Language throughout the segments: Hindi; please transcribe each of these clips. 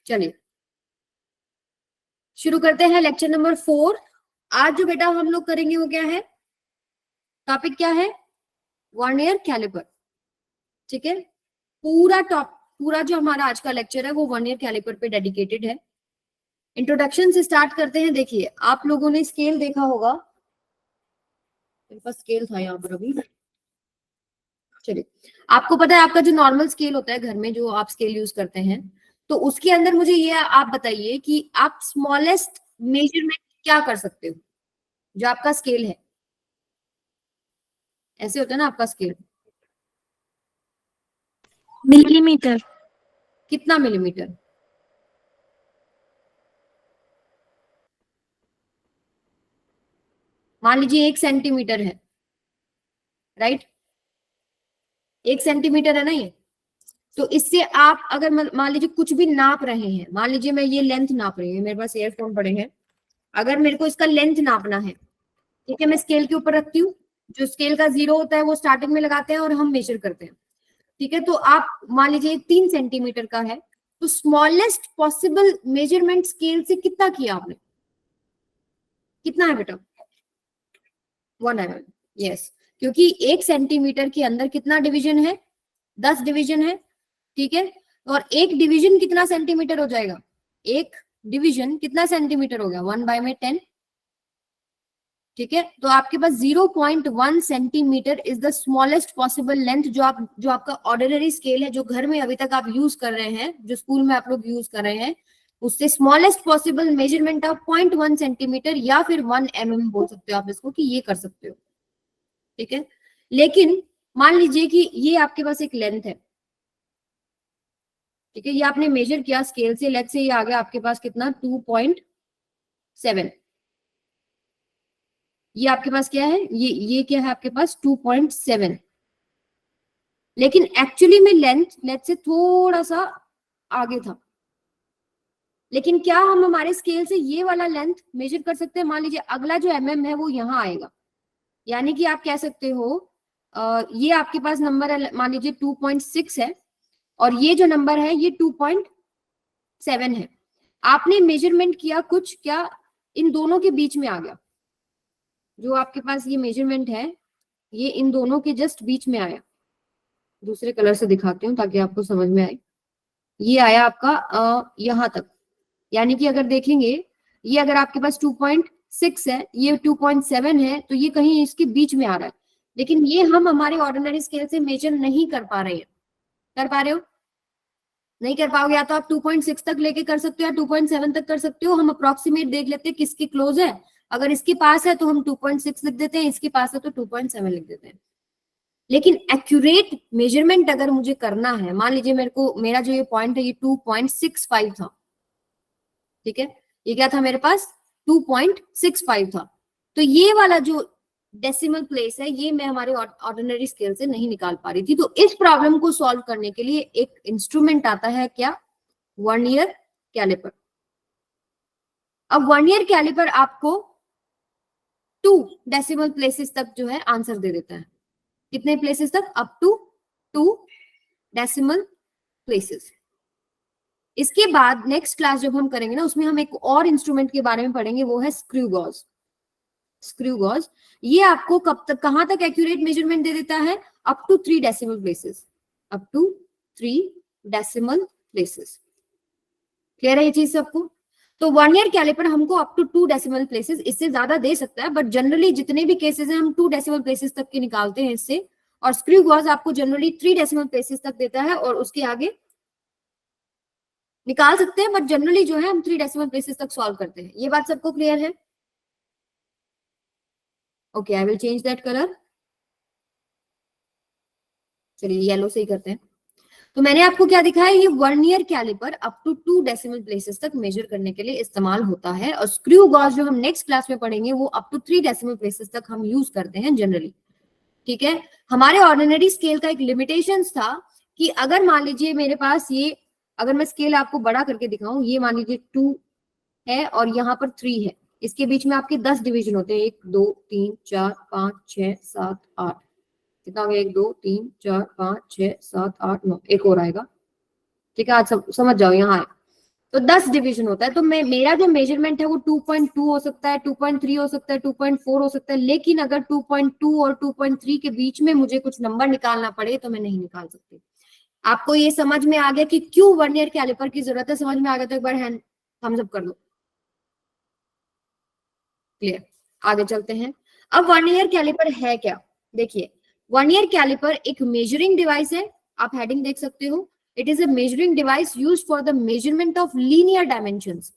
चलिए शुरू करते हैं लेक्चर नंबर 4। आज जो बेटा हम लोग करेंगे वो क्या है, टॉपिक क्या है, वर्नियर कैलिपर। ठीक है, पूरा जो हमारा आज का लेक्चर है वो वर्नियर कैलिपर पे डेडिकेटेड है। इंट्रोडक्शन से स्टार्ट करते हैं। देखिए आप लोगों ने स्केल देखा होगा, मेरे पास स्केल था यहाँ पर अभी। चलिए, आपको पता है आपका जो नॉर्मल स्केल होता है घर में जो आप स्केल यूज करते हैं, तो उसके अंदर मुझे ये आप बताइए कि आप स्मॉलेस्ट मेजरमेंट क्या कर सकते हो। जो आपका स्केल है, ऐसे होता है ना आपका स्केल, मिलीमीटर। कितना मिलीमीटर? मान लीजिए 1 सेंटीमीटर है, राइट? 1 सेंटीमीटर है ना ये। तो इससे आप अगर मान लीजिए कुछ भी नाप रहे हैं, मान लीजिए मैं ये लेंथ नाप रही हूँ, मेरे पास एयरफोन पड़े हैं, अगर मेरे को इसका लेंथ नापना है, ठीक है, मैं स्केल के ऊपर रखती हूँ। जो स्केल का 0 होता है वो स्टार्टिंग में लगाते हैं और हम मेजर करते हैं। ठीक है, तो आप मान लीजिए 3 सेंटीमीटर का है, तो स्मॉलेस्ट पॉसिबल मेजरमेंट स्केल से कितना किया आपने? कितना है बेटा? 1 mm। यस, क्योंकि 1 सेंटीमीटर के अंदर कितना डिवीजन है? 10 डिवीजन है। ठीक है, और एक डिवीजन कितना सेंटीमीटर हो जाएगा? एक डिवीजन कितना सेंटीमीटर हो गया? 1/10। ठीक है, तो आपके पास 0.1 centimetre is the smallest possible length जो आपका ऑर्डिनरी स्केल है, जो घर में अभी तक आप यूज कर रहे हैं, जो स्कूल में आप लोग यूज कर रहे हैं, उससे smallest possible measurement of 0.1 centimetre या फिर 1 mm बोल सकते हो आप इसको, कि ये कर सकते हो। ठीक है, लेकिन मान लीजिए कि ये आपके पास एक लेंथ है, ठीक है, ये आपने मेजर किया स्केल से, लेट से ये आ गया आपके पास कितना? 2.7। ये आपके पास क्या है? ये क्या है आपके पास? 2.7। लेकिन एक्चुअली में लेंथ से थोड़ा सा आगे था। लेकिन क्या हम हमारे स्केल से ये वाला लेंथ मेजर कर सकते हैं? मान लीजिए अगला जो है वो यहाँ आएगा, यानी कि आप कह सकते हो ये आपके पास नंबर है, मान लीजिए 2.6 है, और ये जो नंबर है ये 2.7 है। आपने मेजरमेंट किया कुछ, क्या इन दोनों के बीच में आ गया? जो आपके पास ये मेजरमेंट है ये इन दोनों के जस्ट बीच में आया। दूसरे कलर से दिखाती हूँ ताकि आपको समझ में आए। ये आया आपका यहां तक, यानी कि अगर देखेंगे ये अगर आपके पास 2.6 है, ये 2.7 है, तो ये कहीं इसके बीच में आ रहा है। लेकिन ये हम हमारे ऑर्डिनरी स्केल से मेजर नहीं कर पा रहे हैं। कर पा रहे हो? नहीं कर पाओगे। या तो आप 2.6 तक लेके कर सकते हो या 2.7 तक कर सकते हो। हम अप्रोक्सीमेट देख लेते हैं किसके क्लोज है। अगर इसके पास है तो हम 2.6 लिख देते हैं, इसके पास है तो 2.7 लिख देते हैं। लेकिन एक्यूरेट मेजरमेंट अगर मुझे करना है, मान लीजिए मेरा जो ये पॉइंट है ये 2.65 था। ठीक है, ये क्या था मेरे पास? 2.65 था। तो ये वाला जो डेसिमल प्लेस है ये मैं हमारे ऑर्डिनरी स्केल से नहीं निकाल पा रही थी। तो इस प्रॉब्लम को सॉल्व करने के लिए एक इंस्ट्रूमेंट आता है, क्या? Vernier caliper. अब वर्नियर कैलिपर आपको 2 डेसिमल प्लेसेस तक जो है आंसर दे देता है। कितने प्लेसेस तक? Up to 2 decimal places. इसके बाद नेक्स्ट क्लास जब हम करेंगे ना, उसमें हम एक और इंस्ट्रूमेंट के बारे में पढ़ेंगे, वो है स्क्रू गॉज। स्क्रू गॉज ये आपको कब तक, कहां तक एक्यूरेट मेजरमेंट दे देता है? Up to 3 decimal places. Up to 3 decimal places. Clear है ये चीज सबको? तो वर्नियर कैलिपर हमको अप टू 2 डेसिमल प्लेसेस, इससे ज्यादा दे सकता है, बट जनरली जितने भी केसेस हैं हम 2 डेसिमल प्लेसेस तक के निकालते हैं इससे। और स्क्रू गॉज आपको जनरली 3 डेसिमल प्लेसेस तक देता है और उसके आगे निकाल सकते हैं, बट जनरली जो है हम 3 डेसिमल प्लेसेस तक सॉल्व करते हैं। ये बात सबको क्लियर है? Okay, I will change that colour. चलिए येलो से ही करते हैं। तो मैंने आपको क्या दिखाया? ये vernier caliper up to 2 decimal places तक मेजर करने के लिए इस्तेमाल होता है, और स्क्रू गॉज जो हम नेक्स्ट क्लास में पढ़ेंगे वो अप टू 3 डेसिमल प्लेसेस तक हम यूज करते हैं जनरली। ठीक है, हमारे ऑर्डिनरी स्केल का एक लिमिटेशन था कि अगर मान लीजिए मेरे पास ये, अगर मैं स्केल आपको बड़ा करके दिखाऊं, ये मान लीजिए 2 है और यहाँ पर 3 है, इसके बीच में आपके 10 डिवीजन होते हैं, 1 2 3 4 5 6 7 8। कितना हो गया? 1 2 3 4 5 6 7 8 9, एक और आएगा। ठीक है, आज समझ जाओ यहाँ है। तो 10 डिवीजन होता है। तो मेरा जो मेजरमेंट है वो 2.2 हो सकता है, 2.3 हो सकता है, 2.4 हो सकता है, लेकिन अगर 2.2 और 2.3 के बीच में मुझे कुछ नंबर निकालना पड़े तो मैं नहीं निकाल सकती। आपको ये समझ में आ गया कि क्यों वर्नियर कैलिपर की जरूरत है? समझ में आ गया तो एक बार हैंड थम्स अप कर दो। क्लियर? आगे चलते हैं। अब वर्नियर कैलिपर है क्या? देखिए, वर्नियर कैलिपर एक मेजरिंग डिवाइस है। आप हेडिंग देख सकते हो, it is a measuring device used for the measurement of linear dimensions.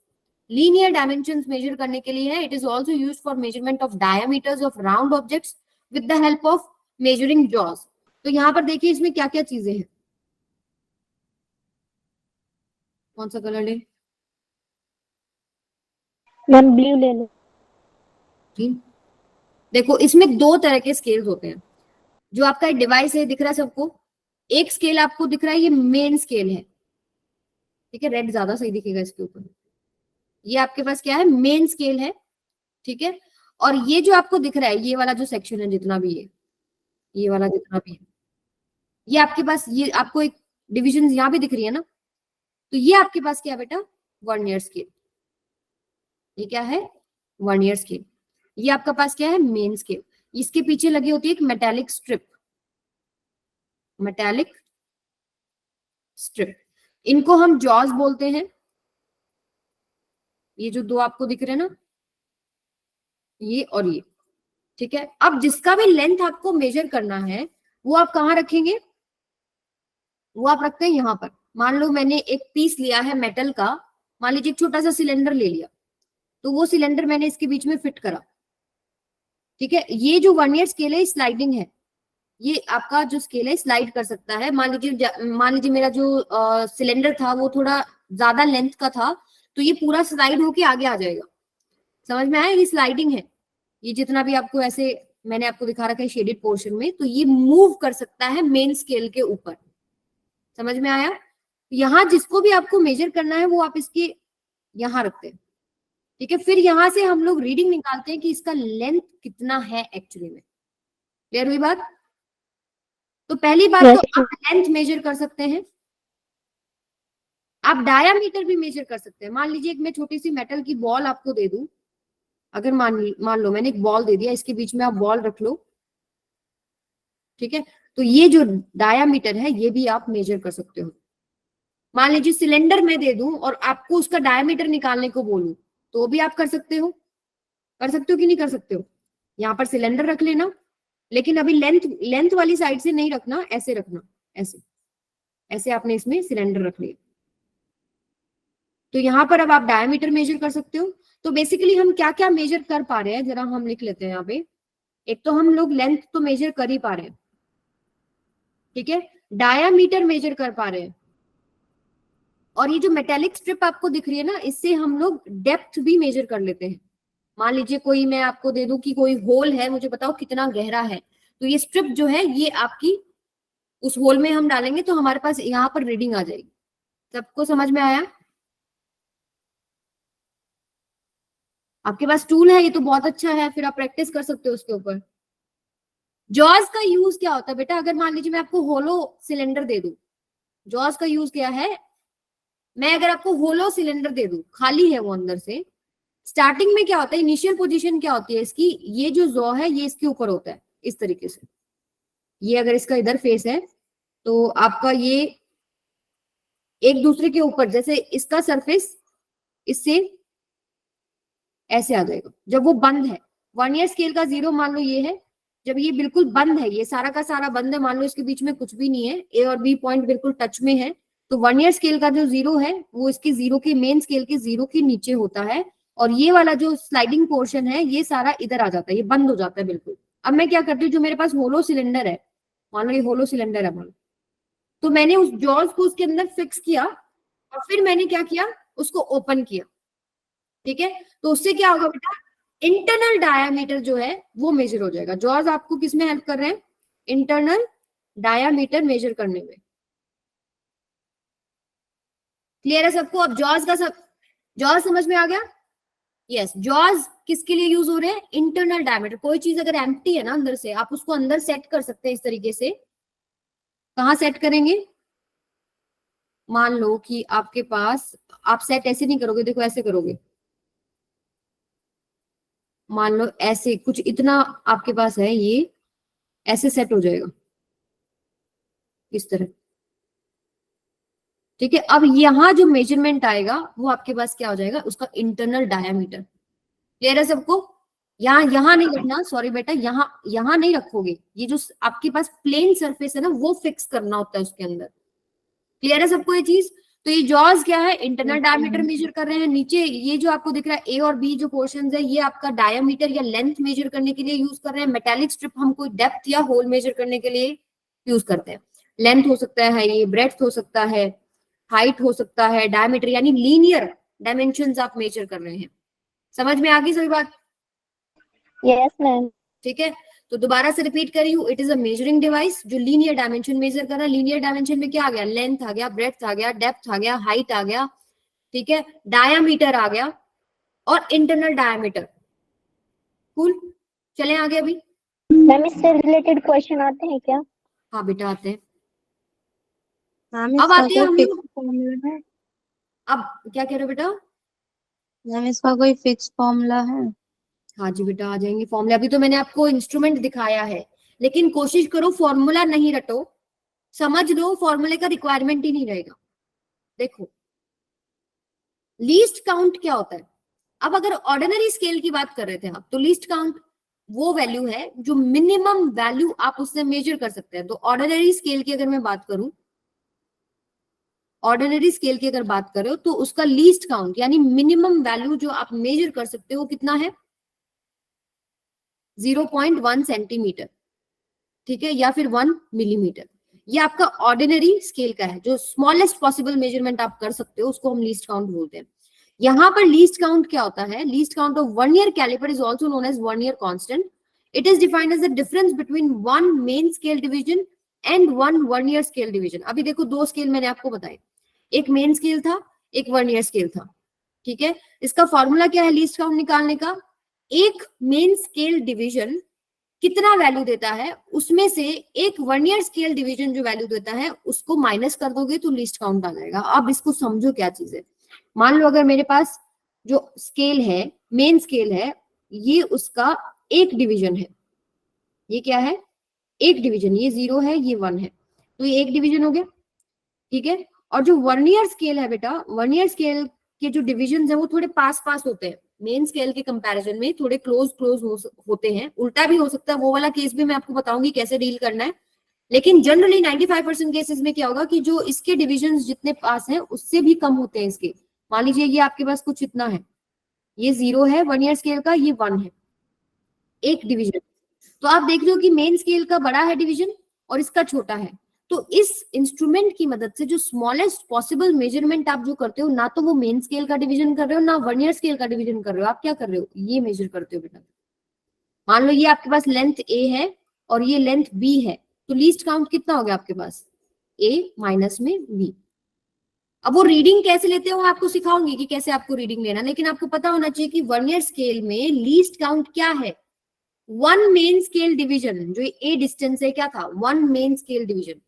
Linear dimensions measure करने के लिए है। It is also used for measurement of diameters of round objects with the help of measuring jaws. तो यहाँ पर देखिए इसमें क्या क्या चीजें हैं। कौन सा कलर ले? मैम ब्लू ले लो। ग्रीन। देखो, इसमें दो तरह के स्केल्स होते हैं। जो आपका डिवाइस है दिख रहा है सबको, एक स्केल आपको दिख रहा है, ये मेन स्केल है। ठीक है, रेड ज्यादा सही दिखेगा इसके ऊपर। ये आपके पास क्या है? मेन स्केल है। ठीक है, और ये जो आपको दिख रहा है, ये वाला जो सेक्शन है जितना भी है, ये वाला जितना भी है, ये आपके पास, ये आपको एक डिविजन यहाँ भी दिख रही है ना, तो ये आपके पास क्या है बेटा? Vernier scale. ये क्या है? Vernier scale. ये आपका पास क्या है? Main scale. इसके पीछे लगी होती है एक मेटेलिक स्ट्रिप। मेटेलिक स्ट्रिप, इनको हम जॉज बोलते हैं। ये जो दो आपको दिख रहे हैं ना, ये और ये। ठीक है, अब जिसका भी लेंथ आपको मेजर करना है वो आप कहाँ रखेंगे? वो आप रखते हैं यहाँ पर। मान लो मैंने एक पीस लिया है मेटल का, मान लीजिए एक छोटा सा सिलेंडर ले लिया, तो वो सिलेंडर मैंने इसके बीच में फिट करा। ठीक है, ये जो वर्नियर स्केल है स्लाइडिंग है। ये आपका जो स्केल है स्लाइड कर सकता है। मान लीजिए मेरा जो सिलेंडर था वो थोड़ा ज्यादा लेंथ का था, तो ये पूरा स्लाइड होके आगे आ जाएगा। समझ में आया? ये स्लाइडिंग है। ये जितना भी आपको ऐसे मैंने आपको दिखा रखा है शेडेड पोर्शन में, तो ये मूव कर सकता है मेन स्केल के ऊपर। समझ में आया? यहाँ जिसको भी आपको मेजर करना है वो आप इसके यहाँ रखते हैं। ठीक है, फिर यहाँ से हम लोग रीडिंग निकालते हैं कि इसका लेंथ कितना है एक्चुअली में। क्लियर हुई बात? तो पहली बात तो यस आप लेंथ मेजर कर सकते हैं, आप डायामीटर भी मेजर कर सकते हैं। मान लीजिए एक मैं छोटी सी मेटल की बॉल आपको दे दूं, अगर मान लो मैंने एक बॉल दे दिया, इसके बीच में आप बॉल रख लो। ठीक है, तो ये जो डायामीटर है ये भी आप मेजर कर सकते हो। मान लीजिए सिलेंडर मैं दे दूं और आपको उसका डायमीटर निकालने को बोलूं, तो भी आप कर सकते हो। कर सकते हो कि नहीं कर सकते हो? यहाँ पर सिलेंडर रख लेना, लेकिन अभी लेंथ लेंथ वाली साइड से नहीं रखना, ऐसे रखना। ऐसे ऐसे आपने इसमें सिलेंडर रख लिया, तो यहाँ पर अब आप डायमीटर मेजर कर सकते हो। तो बेसिकली हम क्या क्या मेजर कर पा रहे हैं जरा हम लिख लेते हैं यहाँ पे। एक तो हम लोग लेंथ तो मेजर कर ही पा रहे हैं। ठीक है, डायामीटर मेजर कर पा रहे हैं, और ये जो मेटेलिक स्ट्रिप आपको दिख रही है ना, इससे हम लोग डेप्थ भी मेजर कर लेते हैं। मान लीजिए कोई मैं आपको दे दूं कि कोई होल है, मुझे बताओ कितना गहरा है, तो ये स्ट्रिप जो है ये आपकी उस होल में हम डालेंगे तो हमारे पास यहाँ पर रीडिंग आ जाएगी। सबको समझ में आया? आपके पास टूल है, ये तो बहुत अच्छा है, फिर आप प्रैक्टिस कर सकते हो उसके ऊपर। जॉज का यूज क्या होता है बेटा? अगर मान लीजिए मैं आपको होलो सिलेंडर दे दूं, जॉज का यूज क्या है? मैं अगर आपको होलो सिलेंडर दे दूं, खाली है वो अंदर से, स्टार्टिंग में क्या होता है, इनिशियल पोजीशन क्या होती है इसकी? ये जो जॉ है ये इसके ऊपर होता है इस तरीके से। ये अगर इसका इधर फेस है तो आपका ये एक दूसरे के ऊपर, जैसे इसका सरफेस इससे ऐसे आ जाएगा जब वो बंद है। वर्नियर स्केल का जीरो मान लो ये है, जब ये बिल्कुल बंद है, ये सारा का सारा बंद है, मान लो इसके बीच में कुछ भी नहीं है, ए और बी पॉइंट बिल्कुल टच में है, तो वर्नियर स्केल का जो जीरो है वो इसके जीरो के मेन स्केल के जीरो के नीचे होता है, और ये वाला जो स्लाइडिंग पोर्शन है ये सारा इधर आ जाता है, ये बंद हो जाता है बिल्कुल। अब मैं क्या करती हूँ, जो मेरे पास होलो सिलेंडर है, मान लो ये होलो सिलेंडर है मान लो, तो मैंने उस जॉज को उसके अंदर फिक्स किया और फिर मैंने क्या किया, उसको ओपन किया। ठीक है, तो उससे क्या होगा बेटा, इंटरनल डायामीटर जो है वो मेजर हो जाएगा। जॉज आपको किस में हेल्प कर रहे हैं? इंटरनल डायामीटर मेजर करने में। क्लियर है सबको? अब जॉज का सब जॉज समझ में आ गया? यस, जॉज किसके लिए यूज हो रहे हैं? Internal diameter. कोई चीज अगर एम्प्टी है ना अंदर से, आप उसको अंदर सेट कर सकते हैं इस तरीके से। कहाँ सेट करेंगे? मान लो कि आपके पास, आप सेट ऐसे नहीं करोगे, देखो ऐसे करोगे, मान लो ऐसे कुछ इतना आपके पास है, ये ऐसे सेट हो जाएगा इस तरह। ठीक है, अब यहाँ जो मेजरमेंट आएगा वो आपके पास क्या हो जाएगा, उसका इंटरनल डायामीटर। क्लियर है सबको? यहाँ यहाँ नहीं रखना, सॉरी बेटा, यहाँ यहाँ नहीं रखोगे, ये जो आपके पास प्लेन सरफेस है ना वो फिक्स करना होता है उसके अंदर। क्लियर है सबको ये चीज? तो ये जॉज क्या है, इंटरनल डायमीटर मेजर कर रहे हैं। नीचे ये जो आपको दिख रहा है ए और बी जो पोर्शंस है, ये आपका डायमीटर या लेंथ मेजर करने के लिए यूज कर रहे हैं। मेटेलिक स्ट्रिप हम कोई डेप्थ या होल मेजर करने के लिए यूज करते हैं। लेंथ हो सकता है, ये ब्रेड्थ हो सकता है, हाइट हो सकता है, डायमीटर यानी लीनियर डायमेंशंस आप मेजर कर रहे हैं। समझ में आ गई सभी बात? Yes ma'am. ठीक है, तो दोबारा से रिपीट कर रही हूँ, it is a measuring device जो लीनियर डायमेंशन मेजर कर रहा है। लीनियर डायमेंशन में क्या आ गया, लेंथ आ गया, ब्रेड्थ आ गया, डेप्थ आ गया, हाइट आ गया, ठीक है, डायामीटर आ गया और इंटरनल डायामीटर। कूल, चलें आगे अभी। मैम इससे रिलेटेड क्वेश्चन आते हैं क्या? हाँ बेटा आते हैं, मैम अब इसका आते हैं कोई हम फिक्स लोग। फॉर्मूला है? अब क्या कह रहे हो बेटा? मैम इसका कोई फिक्स फॉर्मूला है? हाँ जी बेटा आ जाएंगे फॉर्मूला, अभी तो मैंने आपको इंस्ट्रूमेंट दिखाया है, लेकिन कोशिश करो फॉर्मूला नहीं रटो, समझ लो फॉर्मूले का रिक्वायरमेंट ही नहीं रहेगा। देखो लीस्ट काउंट क्या होता है, अब अगर ऑर्डिनरी स्केल की बात कर रहे थे आप, तो लीस्ट काउंट वो वैल्यू है जो मिनिमम वैल्यू आप उससे मेजर कर सकते हैं। तो ऑर्डिनरी स्केल की अगर मैं बात करूं, ऑर्डिनरी स्केल की अगर बात करो तो उसका लीस्ट काउंट यानी मिनिमम वैल्यू जो आप मेजर कर सकते हो कितना है, 0.1 सेंटीमीटर, ठीक है, या फिर 1 मिलीमीटर। ये आपका ऑर्डिनरी स्केल का है, जो स्मॉलेस्ट पॉसिबल मेजरमेंट आप कर सकते हो उसको हम लीस्ट काउंट बोलते हैं। यहाँ पर लीस्ट काउंट क्या होता है, least count of vernier caliper is also known as vernier constant. It is defined as the difference between one main scale division and one year scale division. अभी देखो दो स्केल मैंने आपको बताए, एक मेन स्केल था, एक वन ईयर स्केल था, ठीक है। इसका फॉर्मूला क्या है लीस्ट काउंट निकालने का, एक मेन स्केल डिवीजन कितना वैल्यू देता है उसमें से एक वन ईयर स्केल डिवीजन जो वैल्यू देता है उसको माइनस कर दोगे तो लीस्ट काउंट आ जाएगा। अब इसको समझो क्या चीज है, मान लो अगर मेरे पास जो स्केल है, मेन स्केल है, ये उसका एक डिवीजन है, ये क्या है, एक डिवीजन, ये 0 है, ये 1 है, तो ये एक डिवीजन हो गया, ठीक है। और जो वन ईयर स्केल है बेटा, वन ईयर स्केल के जो डिविजन है वो थोड़े पास पास होते हैं, मेन स्केल के कंपैरिजन में थोड़े क्लोज क्लोज होते हैं। उल्टा भी हो सकता है, वो वाला केस भी मैं आपको बताऊंगी कैसे डील करना है। लेकिन जनरली 95% केसेस में क्या होगा कि जो इसके डिविजन जितने पास हैं उससे भी कम होते हैं इसके। मान लीजिए ये आपके पास कुछ इतना है, ये 0 है वन ईयर स्केल का, ये 1 है, एक डिवीजन। तो आप देख रहे हो कि मेन स्केल का बड़ा है डिवीजन और इसका छोटा है। तो इस इंस्ट्रूमेंट की मदद से जो स्मॉलेस्ट पॉसिबल मेजरमेंट आप जो करते हो, ना तो वो मेन स्केल का डिवीजन कर रहे हो ना वन ईयर स्केल का डिवीजन कर रहे हो, आप क्या कर रहे हो, ये मेजर करते हो बेटा। मान लो ये आपके पास लेंथ ए है और ये लेंथ बी है, तो लीस्ट काउंट कितना हो गया आपके पास, ए माइनस में बी। अब वो रीडिंग कैसे लेते हो आपको सिखाऊंगी कि कैसे आपको रीडिंग लेना, लेकिन आपको पता होना चाहिए कि वन ईयर स्केल में लीस्ट काउंट क्या है, वन मेन स्केल डिवीजन। जो ए डिस्टेंस है क्या था, वन मेन स्केल डिवीजन,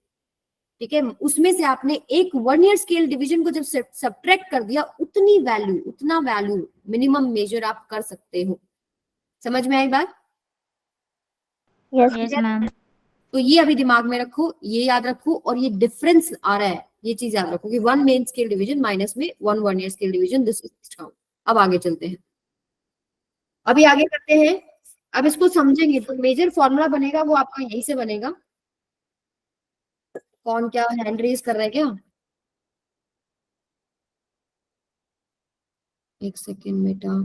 ठीक है। उसमें से आपने एक वन ईयर स्केल डिवीजन को जब सब्ट्रैक्ट कर दिया, उतनी वैल्यू, उतना वैल्यू मिनिमम मेजर आप कर सकते हो। समझ में आई बात? Yes ma'am. तो ये अभी दिमाग में रखो, ये याद रखो, और ये डिफरेंस आ रहा है ये चीज याद रखो कि one main scale division minus में one year scale division, this is count. अब आगे चलते हैं, अभी आगे करते हैं। अब इसको समझेंगे तो मेजर फॉर्मूला बनेगा वो आपका यहीं से बनेगा। कौन क्या हैंड रेज कर रहा है क्या, एक सेकेंड बेटा।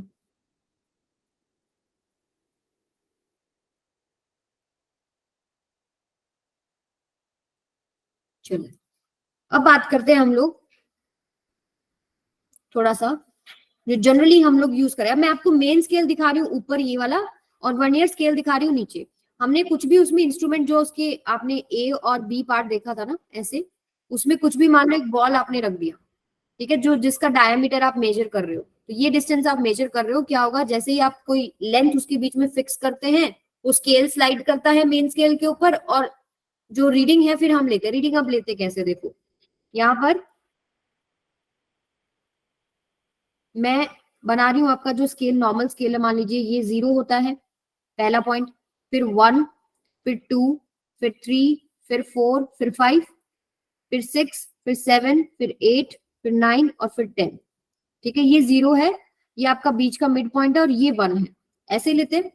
चलो अब बात करते हैं हम लोग थोड़ा सा जो जनरली हम लोग यूज करें। अब मैं आपको मेन स्केल दिखा रही हूँ ऊपर ये वाला, और वन ईयर स्केल दिखा रही हूँ नीचे। हमने कुछ भी उसमें इंस्ट्रूमेंट जो उसके आपने ए और बी पार्ट देखा था ना ऐसे, उसमें कुछ भी मान लो एक बॉल आपने रख दिया, ठीक है, जो जिसका डायमीटर आप मेजर कर रहे हो, तो ये डिस्टेंस आप मेजर कर रहे हो, क्या होगा जैसे ही आप कोई लेंथ उसके बीच में फिक्स करते हैं, वो स्केल स्लाइड करता है मेन स्केल के ऊपर, और जो रीडिंग है फिर हम लेते हैं। रीडिंग अब लेते कैसे, देखो यहाँ पर मैं बना रही हूँ आपका जो स्केल नॉर्मल स्केल है, मान लीजिए ये 0 होता है, पहला पॉइंट, फिर 1, फिर 2, फिर 3, फिर 4, फिर 5, फिर 6, फिर 7, फिर 8, फिर 9 और फिर 10। ठीक है, ये 0 है, ये आपका बीच का मिड पॉइंट है, और ये 1 है। ऐसे लेते हैं।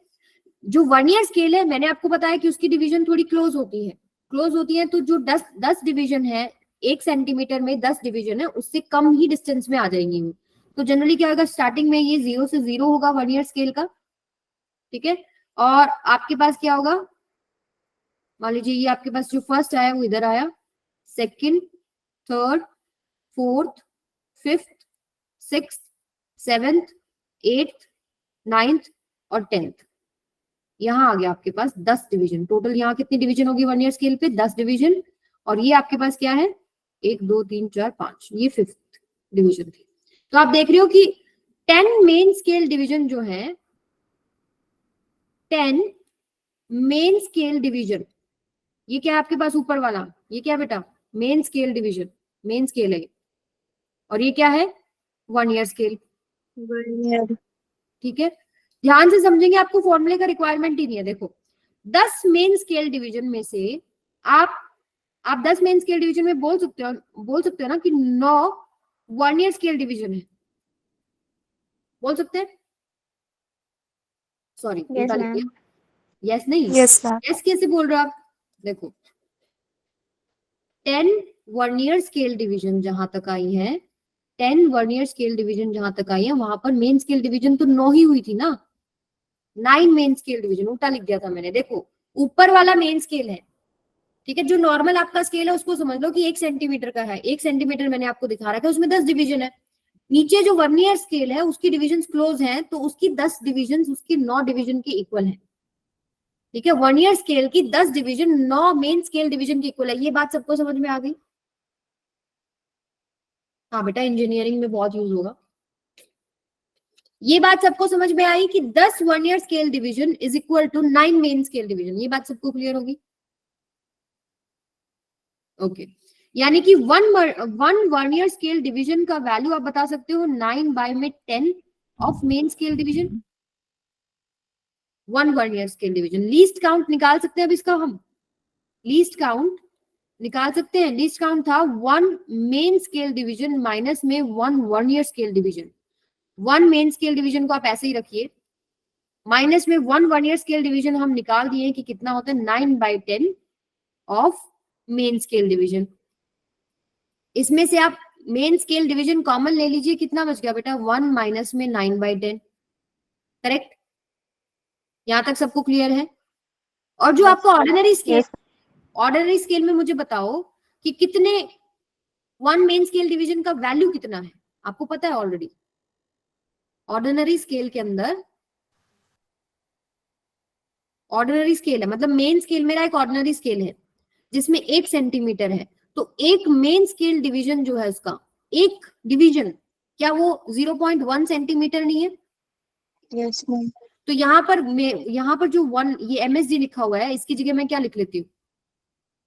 जो वर्नियर स्केल है, मैंने आपको बताया कि उसकी डिवीजन थोड़ी क्लोज होती है, तो जो 10 डिवीजन है, 1 सेंटीमीटर में 10 डिवीजन है, उससे कम ही डिस्टेंस में आ जाएंगी। तो जनरली क्या होगा, स्टार्टिंग में ये 0 से 0 होगा वर्नियर स्केल का। ठीक है, और आपके पास क्या होगा, मान लीजिए ये आपके पास जो फर्स्ट आया वो इधर आया, second, third, fourth, fifth, sixth, seventh, eighth, ninth और 10th। यहाँ आ गया आपके पास 10 डिवीजन। टोटल यहाँ कितनी डिवीजन होगी वर्नियर स्केल पे, 10 डिवीजन। और ये आपके पास क्या है, 1 2 3 4 5, ये 5th डिवीजन थी। तो आप देख रहे हो कि 10 मेन स्केल डिवीजन जो है, 10 मेन स्केल डिवीजन, ये क्या है आपके पास ऊपर वाला, ये क्या बेटा, main scale division, main scale है। और ये क्या है, वर्नियर स्केल। वर्नियर। ठीक है, ध्यान से समझेंगे, आपको फॉर्मूले का रिक्वायरमेंट ही नहीं है। देखो 10 मेन स्केल डिवीजन में से आप 10 मेन स्केल डिवीजन में बोल सकते हो ना कि 9 वर्नियर स्केल डिवीजन है, बोल सकते हैं। सॉरी, Yes, उल्टा लिख ma'am. दिया। यस नहीं, यस मैम। यस कैसे बोल रहे हो आप। देखो 10 वर्नियर स्केल डिवीजन जहां तक आई है, 10 वर्नियर स्केल डिवीजन जहां तक आई है, वहां पर मेन स्केल डिवीजन तो 9 ही हुई थी ना। 9 मेन स्केल डिवीजन, उल्टा लिख दिया था मैंने। देखो ऊपर वाला मेन स्केल है, ठीक है, जो नॉर्मल आपका स्केल है उसको समझ लो कि 1 सेंटीमीटर का है। 1 सेंटीमीटर मैंने आपको दिखा रखा है, उसमें 10 डिवीजन है। नीचे जो वर्नियर स्केल है उसकी डिवीजन क्लोज है, तो उसकी 10 डिवीजन उसकी 9 डिवीजन के इक्वल है। ठीक है, वर्नियर स्केल की 10 डिवीजन 9 मेन स्केल डिवीजन के इक्वल है। ये बात सबको समझ में आ गई। हाँ बेटा, इंजीनियरिंग में बहुत यूज होगा। ये बात सबको समझ में आई कि 10 vernier scale division is equal to 9 main scale division. ये बात सबको क्लियर होगी। ओके, यानी कि वन वर्नियर स्केल डिवीजन का वैल्यू आप बता सकते हो 9 बाय में 10 of main scale division. 1 vernier scale division. Least count निकाल सकते हैं अब इसका, हम लीस्ट काउंट निकाल सकते हैं। लीस्ट काउंट था 1 मेन स्केल डिवीजन माइनस में 1 vernier scale division. 1 main scale division को आप ऐसे ही रखिए, माइनस में 1 वर्नियर स्केल डिवीजन हम निकाल दिए कि कितना होता है 9 by 10 of main scale division. इसमें से आप मेन स्केल डिवीजन कॉमन ले लीजिए, कितना बच गया बेटा, 1 माइनस में 9 बाय 10। करेक्ट, यहां तक सबको क्लियर है। और जो आपको ऑर्डिनरी स्केल में मुझे बताओ कि कितने 1 मेन स्केल डिवीजन का वैल्यू कितना है, आपको पता है ऑलरेडी। ऑर्डिनरी स्केल के अंदर, ऑर्डिनरी स्केल है मतलब मेन स्केल मेरा एक ऑर्डिनरी स्केल है जिसमें 1 सेंटीमीटर है, तो एक मेन स्केल डिवीजन जो है उसका एक डिवीजन, क्या वो 0.1 सेंटीमीटर नहीं है। Yes ma'am. तो यहाँ पर जो 1 ये MSG लिखा हुआ है, इसकी जगह मैं क्या लिख लेती हूँ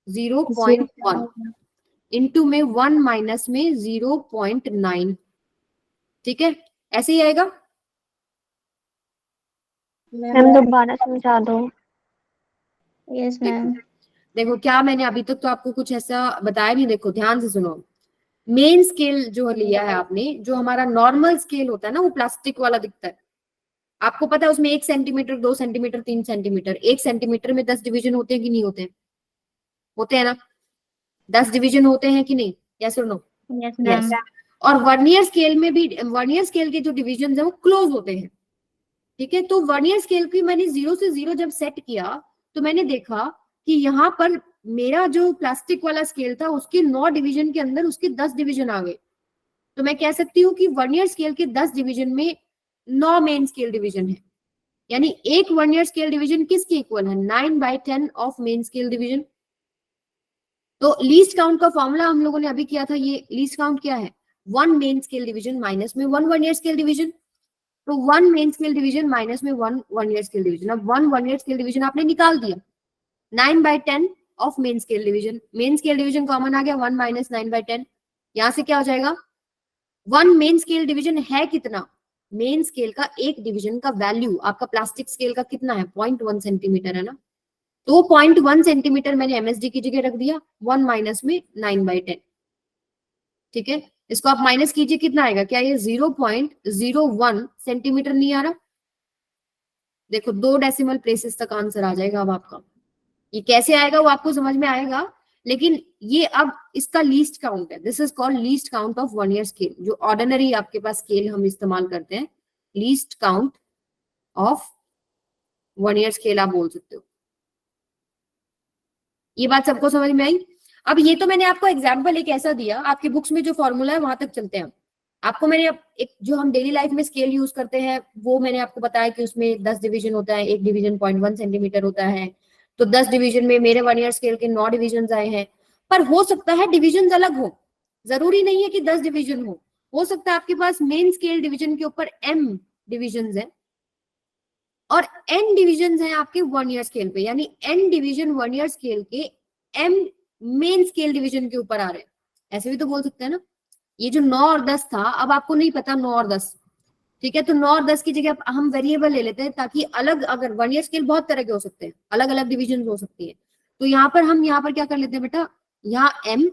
0.1 इंटू में 1 माइनस में 0.9। ठीक है, ऐसे ही आएगा। मैम दोबारा समझा दो। Yes ma'am. देखो क्या मैंने अभी तक तो आपको कुछ ऐसा बताया नहीं। देखो ध्यान से सुनो, मेन स्केल जो लिया है आपने, जो हमारा नॉर्मल स्केल होता है ना वो प्लास्टिक वाला दिखता है, आपको पता है उसमें 1 सेंटीमीटर 2 सेंटीमीटर 3 सेंटीमीटर, 1 सेंटीमीटर में 10 डिवीजन होते हैं कि नहीं होते हैं, होते हैं ना, 10 डिवीजन होते हैं कि नहीं, यस और नो। Yes yes. मैम। और वर्नियर स्केल में भी, वर्नियर स्केल के जो डिवीजन है वो क्लोज होते हैं। ठीक है, तो वर्नियर स्केल की मैंने 0 से 0 जब सेट किया तो मैंने देखा कि यहाँ पर मेरा जो प्लास्टिक वाला स्केल था उसके 9 डिवीजन के अंदर उसके 10 डिवीजन आ गए। तो मैं कह सकती हूँ कि वर्नियर स्केल के 10 डिवीजन में 9 मेन स्केल डिवीजन है, यानी एक वर्नियर स्केल डिवीजन किसके इक्वल है, 9 by 10 of main scale division. तो लीस्ट काउंट का फॉर्मूला हम लोगों ने अभी किया था, ये लीस्ट काउंट क्या है, 1 मेन स्केल डिवीजन माइनस में 1 वर्नियर स्केल डिवीजन। तो 1 मेन स्केल डिवीजन माइनस में 1 वर्नियर स्केल डिवीजन। अब 1 वर्नियर स्केल डिवीजन आपने निकाल दिया, 9 by 10 of main scale division. Main scale division common आ गया, 1 माइनस 9 बाय 10, यहां से क्या हो जाएगा वन मेन स्केल डिवीजन है कितना, मेन स्केल का एक डिवीजन का वैल्यू आपका प्लास्टिक स्केल का कितना है, 0.1 सेंटीमीटर है ना, तो 0.1 सेंटीमीटर मैंने एमएसडी की जगह रख दिया, 1 माइनस में 9/10, ठीक है। इसको आप माइनस कीजिए, कितना आएगा, क्या ये 0.01 सेंटीमीटर नहीं आ रहा, देखो 2 डेसिमल प्लेसेस तक आंसर आ जाएगा अब आपका। ये कैसे आएगा वो आपको समझ में आएगा, लेकिन ये अब इसका लीस्ट काउंट है, this is called least count of 1 ईयर स्केल। जो ऑर्डिनरी आपके पास स्केल हम इस्तेमाल करते हैं, लीस्ट काउंट ऑफ 1 ईयर स्केल आप बोल सकते हो। ये बात सबको समझ में आई। अब ये तो मैंने आपको एग्जाम्पल एक ऐसा दिया, आपकी बुक्स में जो फॉर्मूला है वहां तक चलते हैं। आपको मैंने एक जो हम डेली लाइफ में स्केल यूज करते हैं वो मैंने आपको बताया कि उसमें 10 डिवीजन होता है, एक डिवीजन 0.1 सेंटीमीटर होता है, तो 10 डिवीजन में मेरे 1 ईयर स्केल के 9 डिविजन आए हैं। पर हो सकता है डिविजन अलग हो, जरूरी नहीं है कि 10 डिवीजन हो सकता है आपके पास मेन स्केल डिवीजन के ऊपर m डिविजन है और n डिविजन है आपके 1 ईयर स्केल पे, यानी n डिवीजन 1 ईयर स्केल के m मेन स्केल डिवीजन के ऊपर आ रहे हैं, ऐसे भी तो बोल सकते हैं ना। ये जो 9 और 10 था, अब आपको नहीं पता 9 और 10, ठीक है, तो 9 और 10 की जगह हम वेरिएबल ले लेते हैं, ताकि अलग, अगर 1 ईयर स्केल बहुत तरह के हो सकते हैं, अलग अलग डिविजन हो सकती है, तो यहाँ पर हम यहाँ पर क्या कर लेते हैं बेटा, यहाँ m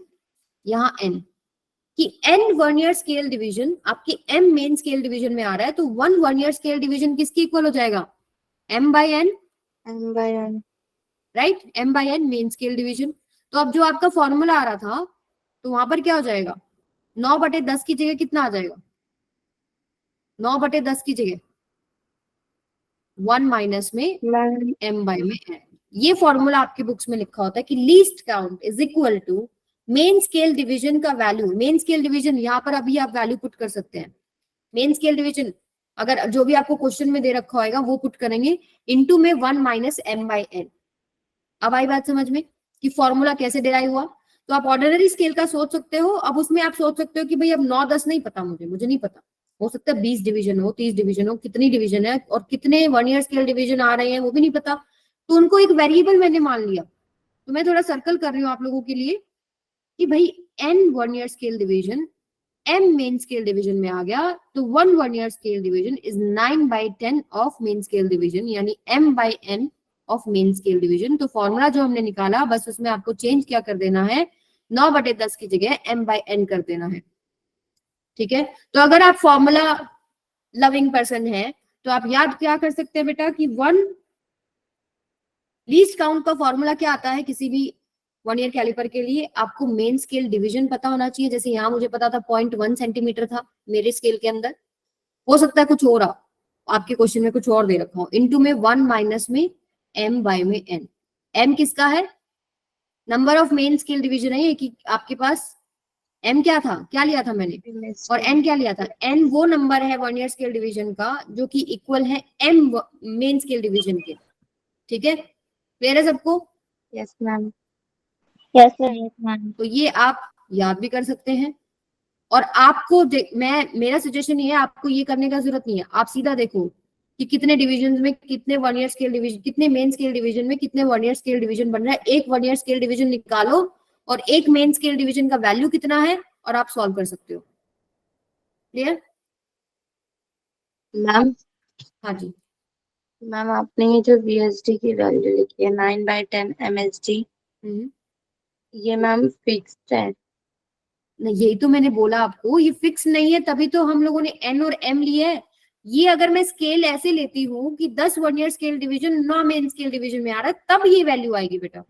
यहाँ n, कि n 1 ईयर स्केल डिवीजन आपके m मेन स्केल डिवीजन में आ रहा है, तो 1 ईयर स्केल डिवीजन किसके इक्वल हो जाएगा, m/n, m/n, right, m/n main scale division. तो अब जो आपका फॉर्मूला आ रहा था, तो वहां पर क्या हो जाएगा, 9/10 की जगह कितना आ जाएगा, 9/10 की जगह 1 माइनस में m/n। ये फॉर्मूला आपके बुक्स में लिखा होता है कि least count is equal to main scale division का वैल्यू। मेन स्केल डिवीजन यहाँ पर अभी आप वैल्यू पुट कर सकते हैं, मेन स्केल डिवीजन अगर जो भी आपको क्वेश्चन में दे रखा होगा वो पुट करेंगे, इनटू में 1 माइनस m/n। अब आई बात समझ में कि फॉर्मूला कैसे डिराइव हुआ। तो आप ऑर्डिनरी स्केल का सोच सकते हो, अब उसमें आप सोच सकते हो कि भाई अब 9-10 नहीं पता, मुझे नहीं पता, हो सकता है 20 डिवीजन हो, 30 डिवीजन हो, कितनी डिवीजन है और कितने 1 ईयर स्केल डिवीजन आ रहे हैं वो भी नहीं पता, तो उनको एक वेरिएबल मैंने मान लिया। तो मैं थोड़ा सर्कल कर रही हूँ आप लोगों के लिए कि भाई n 1 ईयर scale division m main scale division में आ गया, तो 1 ईयर scale division is 9/10 of main scale division, यानी m/n of main scale division. तो फॉर्मूला जो हमने निकाला, बस उसमें आपको चेंज क्या कर देना है, 9/10 की जगह m/n कर देना है, ठीक है। तो अगर आप फॉर्मूला लविंग पर्सन है तो आप याद क्या कर सकते हैं बेटा कि 1 लीस्ट काउंट का फॉर्मूला क्या आता है किसी भी 1 ईयर कैलिपर के लिए, आपको मेन स्केल डिवीजन पता होना चाहिए। जैसे यहाँ मुझे पता था 0.1 सेंटीमीटर था मेरे स्केल के अंदर, हो सकता है कुछ और आपके क्वेश्चन में कुछ और दे रखा हो, इनटू में 1 माइनस में m/n। m किसका है, number of main scale division है ये, कि आपके पास m क्या था, क्या लिया था मैंने, और n क्या लिया था, n वो नंबर है 1 ईयर स्केल डिवीजन का जो कि इक्वल है m मेन स्केल डिवीजन के, ठीक है, क्लियर है सबको। Yes ma'am, yes ma'am. तो ये आप याद भी कर सकते हैं, और आपको मेरा सजेशन ये है, आपको ये करने का जरूरत नहीं है, आप सीधा देखो कि कितने डिवीजन में कितने 1 ईयर स्केल डिवीजन, कितने मेन स्केल डिवीजन में कितने 1 ईयर स्केल डिवीजन बन रहा है, एक 1 ईयर स्केल डिवीजन निकालो और एक मेन स्केल डिवीजन का वैल्यू कितना है, और आप सॉल्व कर सकते हो। क्लियर मैम हाँ जी, मैम आपने ये जो VSD की वैल्यू लिखी है 9/10 MSD, ये मैम फिक्स्ड है? नहीं यही तो मैंने बोला आपको, ये फिक्स नहीं है, तभी तो हम लोगों ने n और m लिया है। ये अगर मैं स्केल ऐसे लेती हूँ कि 10 1 ईयर scale division 9 main scale division में आ रहा है, तब ये वैल्यू आएगी बेटा।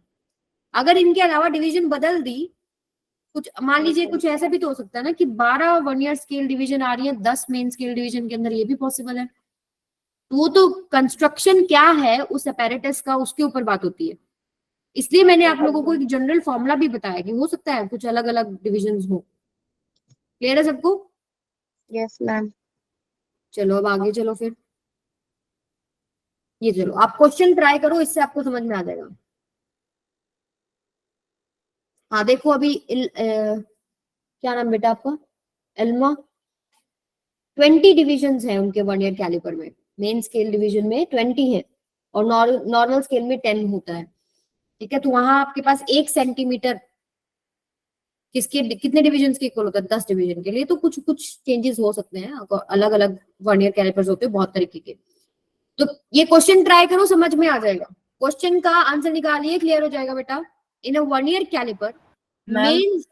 अगर इनके अलावा डिवीजन बदल दी, कुछ मान लीजिए कुछ ऐसा भी तो हो सकता है ना कि 12 1 ईयर स्केल डिवीजन आ रही है 10 मेन स्केल डिवीजन के अंदर, ये भी पॉसिबल है। तो वो तो कंस्ट्रक्शन क्या है उस अपैरेटस का, उसके ऊपर बात होती है। इसलिए मैंने आप लोगों को एक जनरल फॉर्मूला भी बताया कि हो सकता है कुछ अलग अलग डिविजन हो। क्लियर है सबको। Yes ma'am. चलो अब आगे चलो फिर, ये चलो आप क्वेश्चन ट्राई करो, इससे आपको समझ में आ जाएगा। हाँ देखो अभी क्या नाम बेटा आपका, एल्मा, 20 डिविजन है उनके 1 ईयर कैलिपर में, मेन स्केल डिवीजन में 20 है और नॉर्मल स्केल में 10 होता है, ठीक है। तो वहां आपके पास 1 सेंटीमीटर किसके कितने डिविजन के इक्वल होता है? 10 डिवीजन के लिए। तो कुछ कुछ चेंजेस हो सकते हैं, अलग अलग वर्नियर कैलिपर्स होते हैं बहुत तरीके के। तो ये क्वेश्चन ट्राई करो, समझ में आ जाएगा। क्वेश्चन का आंसर निकालिए, क्लियर हो जाएगा बेटा। In a vernier calliper main,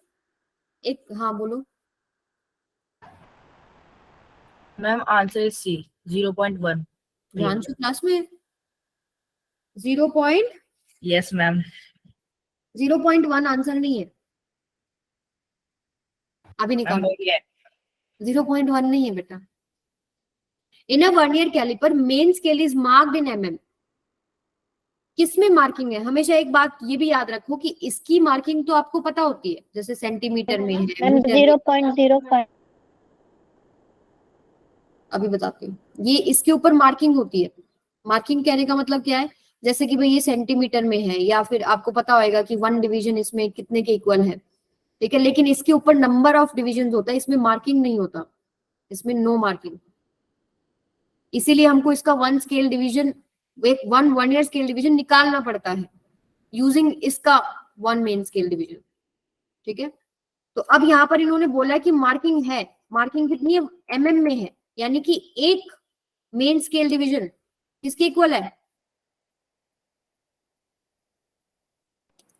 एक, हाँ बोलो ma'am. Answer is C, 0.1। Ranshu class में 0. Yes ma'am. 0.1 आंसर नहीं है, अभी मैम निकालो। बोलिए। 0.1 नहीं है बेटा। In a vernier calliper main scale is marked in mm। किसमें मार्किंग है? हमेशा एक बात ये भी याद रखो कि इसकी मार्किंग तो आपको पता होती है, जैसे सेंटीमीटर में है, मैम मीटर में। 0.05। अभी बताती हूँ। ये इसके ऊपर मार्किंग होती है। मार्किंग कहने का मतलब क्या है? जैसे कि भाई ये सेंटीमीटर में है, या फिर आपको पता होगा कि 1 डिवीजन इसमें कितने के इक्वल है, ठीक है। लेकिन इसके ऊपर नंबर ऑफ डिविजन होता है, इसमें मार्किंग नहीं होता, इसमें नो मार्किंग। इसीलिए हमको इसका 1 स्केल डिवीजन, एक 1 ईयर स्केल डिवीजन निकालना पड़ता है यूजिंग इसका 1 मेन स्केल डिवीजन, ठीक है। तो अब यहाँ पर इन्होंने बोला कि मार्किंग है। मार्किंग कितनी है? mm में है, यानी कि एक मेन स्केल डिवीजन किसके इक्वल है?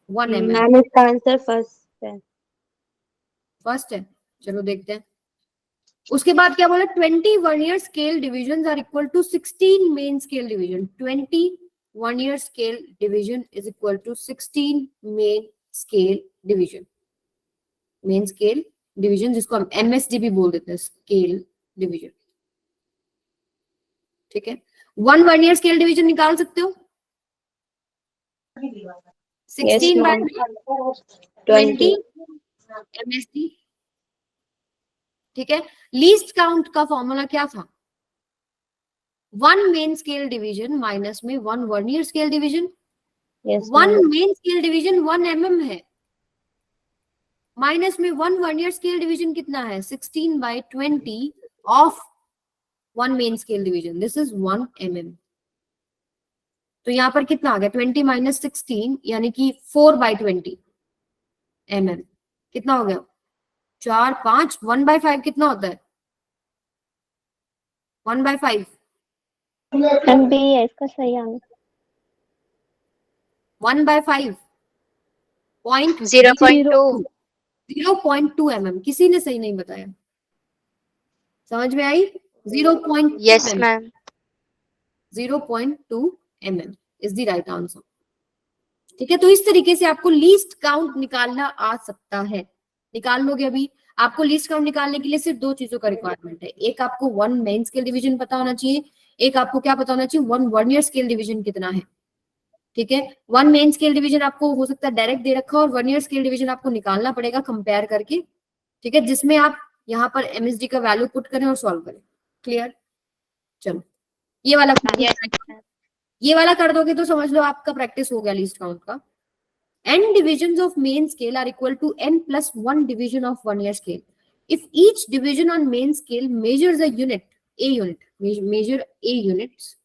1 mm। मैम इसका आंसर फर्स्ट है। फर्स्ट है, चलो देखते हैं। उसके बाद क्या बोला? 20 vernier scale division are equal to 16 main scale division. 20 vernier scale division is equal to 16 main scale division. Main scale division जिसको हम MSD भी बोल देते हैं, स्केल डिवीजन, ठीक है। 1 वर्नियर स्केल डिवीजन निकाल सकते हो? 16 बाय 20 MSD, ठीक है। लीस्ट काउंट का फॉर्मूला क्या था? 1 मेन स्केल डिवीजन माइनस में 1 vernier scale division. Yes 1 main scale division 1 mm है, माइनस में 1 वर्नियर स्केल डिवीजन कितना है? 16 by 20 of 1 main scale division, this is 1 mm। तो यहाँ पर कितना आ गया? 20 माइनस 16 यानी कि 4 बाय 20 mm। कितना हो गया? 4 5। 1 बाय 5 कितना होता है? 1 बाय 5 मैम बी है इसका सही आंसर। 1 बाय 5 0.2। 0.2 mm। किसी ने सही नहीं बताया, समझ में आई? 0.2 yes mm। Ma'am. 0.2 mm is the right answer, ठीक है। तो इस तरीके से आपको लीस्ट काउंट निकालना आ सकता है। निकाल लोगे अभी? आपको लीस्ट काउंट निकालने के लिए सिर्फ 2 चीजों का रिक्वायरमेंट है। एक आपको 1 मेन स्केल डिवीजन पता होना चाहिए, एक आपको क्या पता होना चाहिए? 1 वर्नियर स्केल डिवीजन कितना है, ठीक है। 1 मेन स्केल डिवीजन आपको हो सकता है डायरेक्ट दे रखा, और वर्नियर स्केल डिवीजन आपको निकालना पड़ेगा कंपेयर करके, ठीक है, जिसमें आप यहाँ पर MSD का वैल्यू पुट करें और सॉल्व करें। क्लियर? चलो ये वाला ये वाला कर दोगे तो समझ लो आपका प्रैक्टिस हो गया लीस्ट काउंट का। n divisions of main scale are equal to n plus 1 division of vernier scale. If each division on main scale measures a unit, measure a units,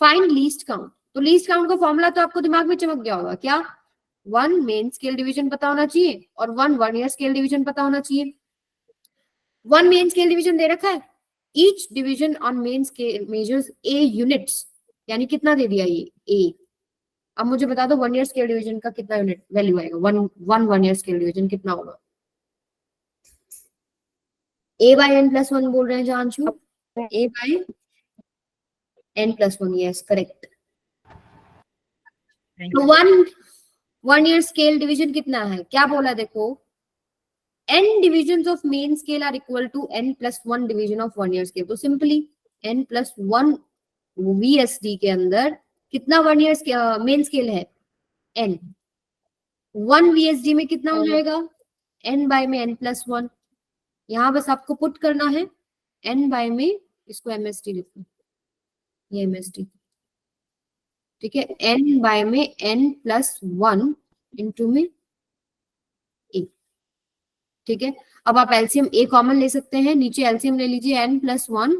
find least count. तो least count का फॉर्मूला तो आपको दिमाग में चमक गया होगा, क्या? 1 मेन स्केल डिवीजन पता होना चाहिए और 1 वर्नियर स्केल डिवीजन पता होना चाहिए। 1 मेन स्केल डिवीजन दे रखा है, each division on main scale measures a units, यानी कितना दे दिया? ये a। अब मुझे बता दो 1 ईयर स्केल डिवीजन का कितना यूनिट वैल्यू आएगा? 1 ईयर स्केल डिवीजन कितना होगा? a बाय n प्लस 1 बोल रहे हैं जानशु, a by n plus 1, yes correct. तो 1 ईयर स्केल डिवीजन कितना है? क्या बोला देखो, n divisions of main scale are equal to n plus 1 division of 1 ईयर स्केल। तो सिंपली n प्लस 1 VSD के अंदर कितना 1 ईयर मेन स्केल है? n। 1 VSD में कितना हो जाएगा? n बाय में n प्लस 1। यहाँ बस आपको पुट करना है n बाय में, इसको MSD लिखो, ये MSD, ठीक है। n बाय में n प्लस 1 इंटू में a, ठीक है। अब आप एलसीएम a कॉमन ले सकते हैं, नीचे एलसीएम ले लीजिए n प्लस 1,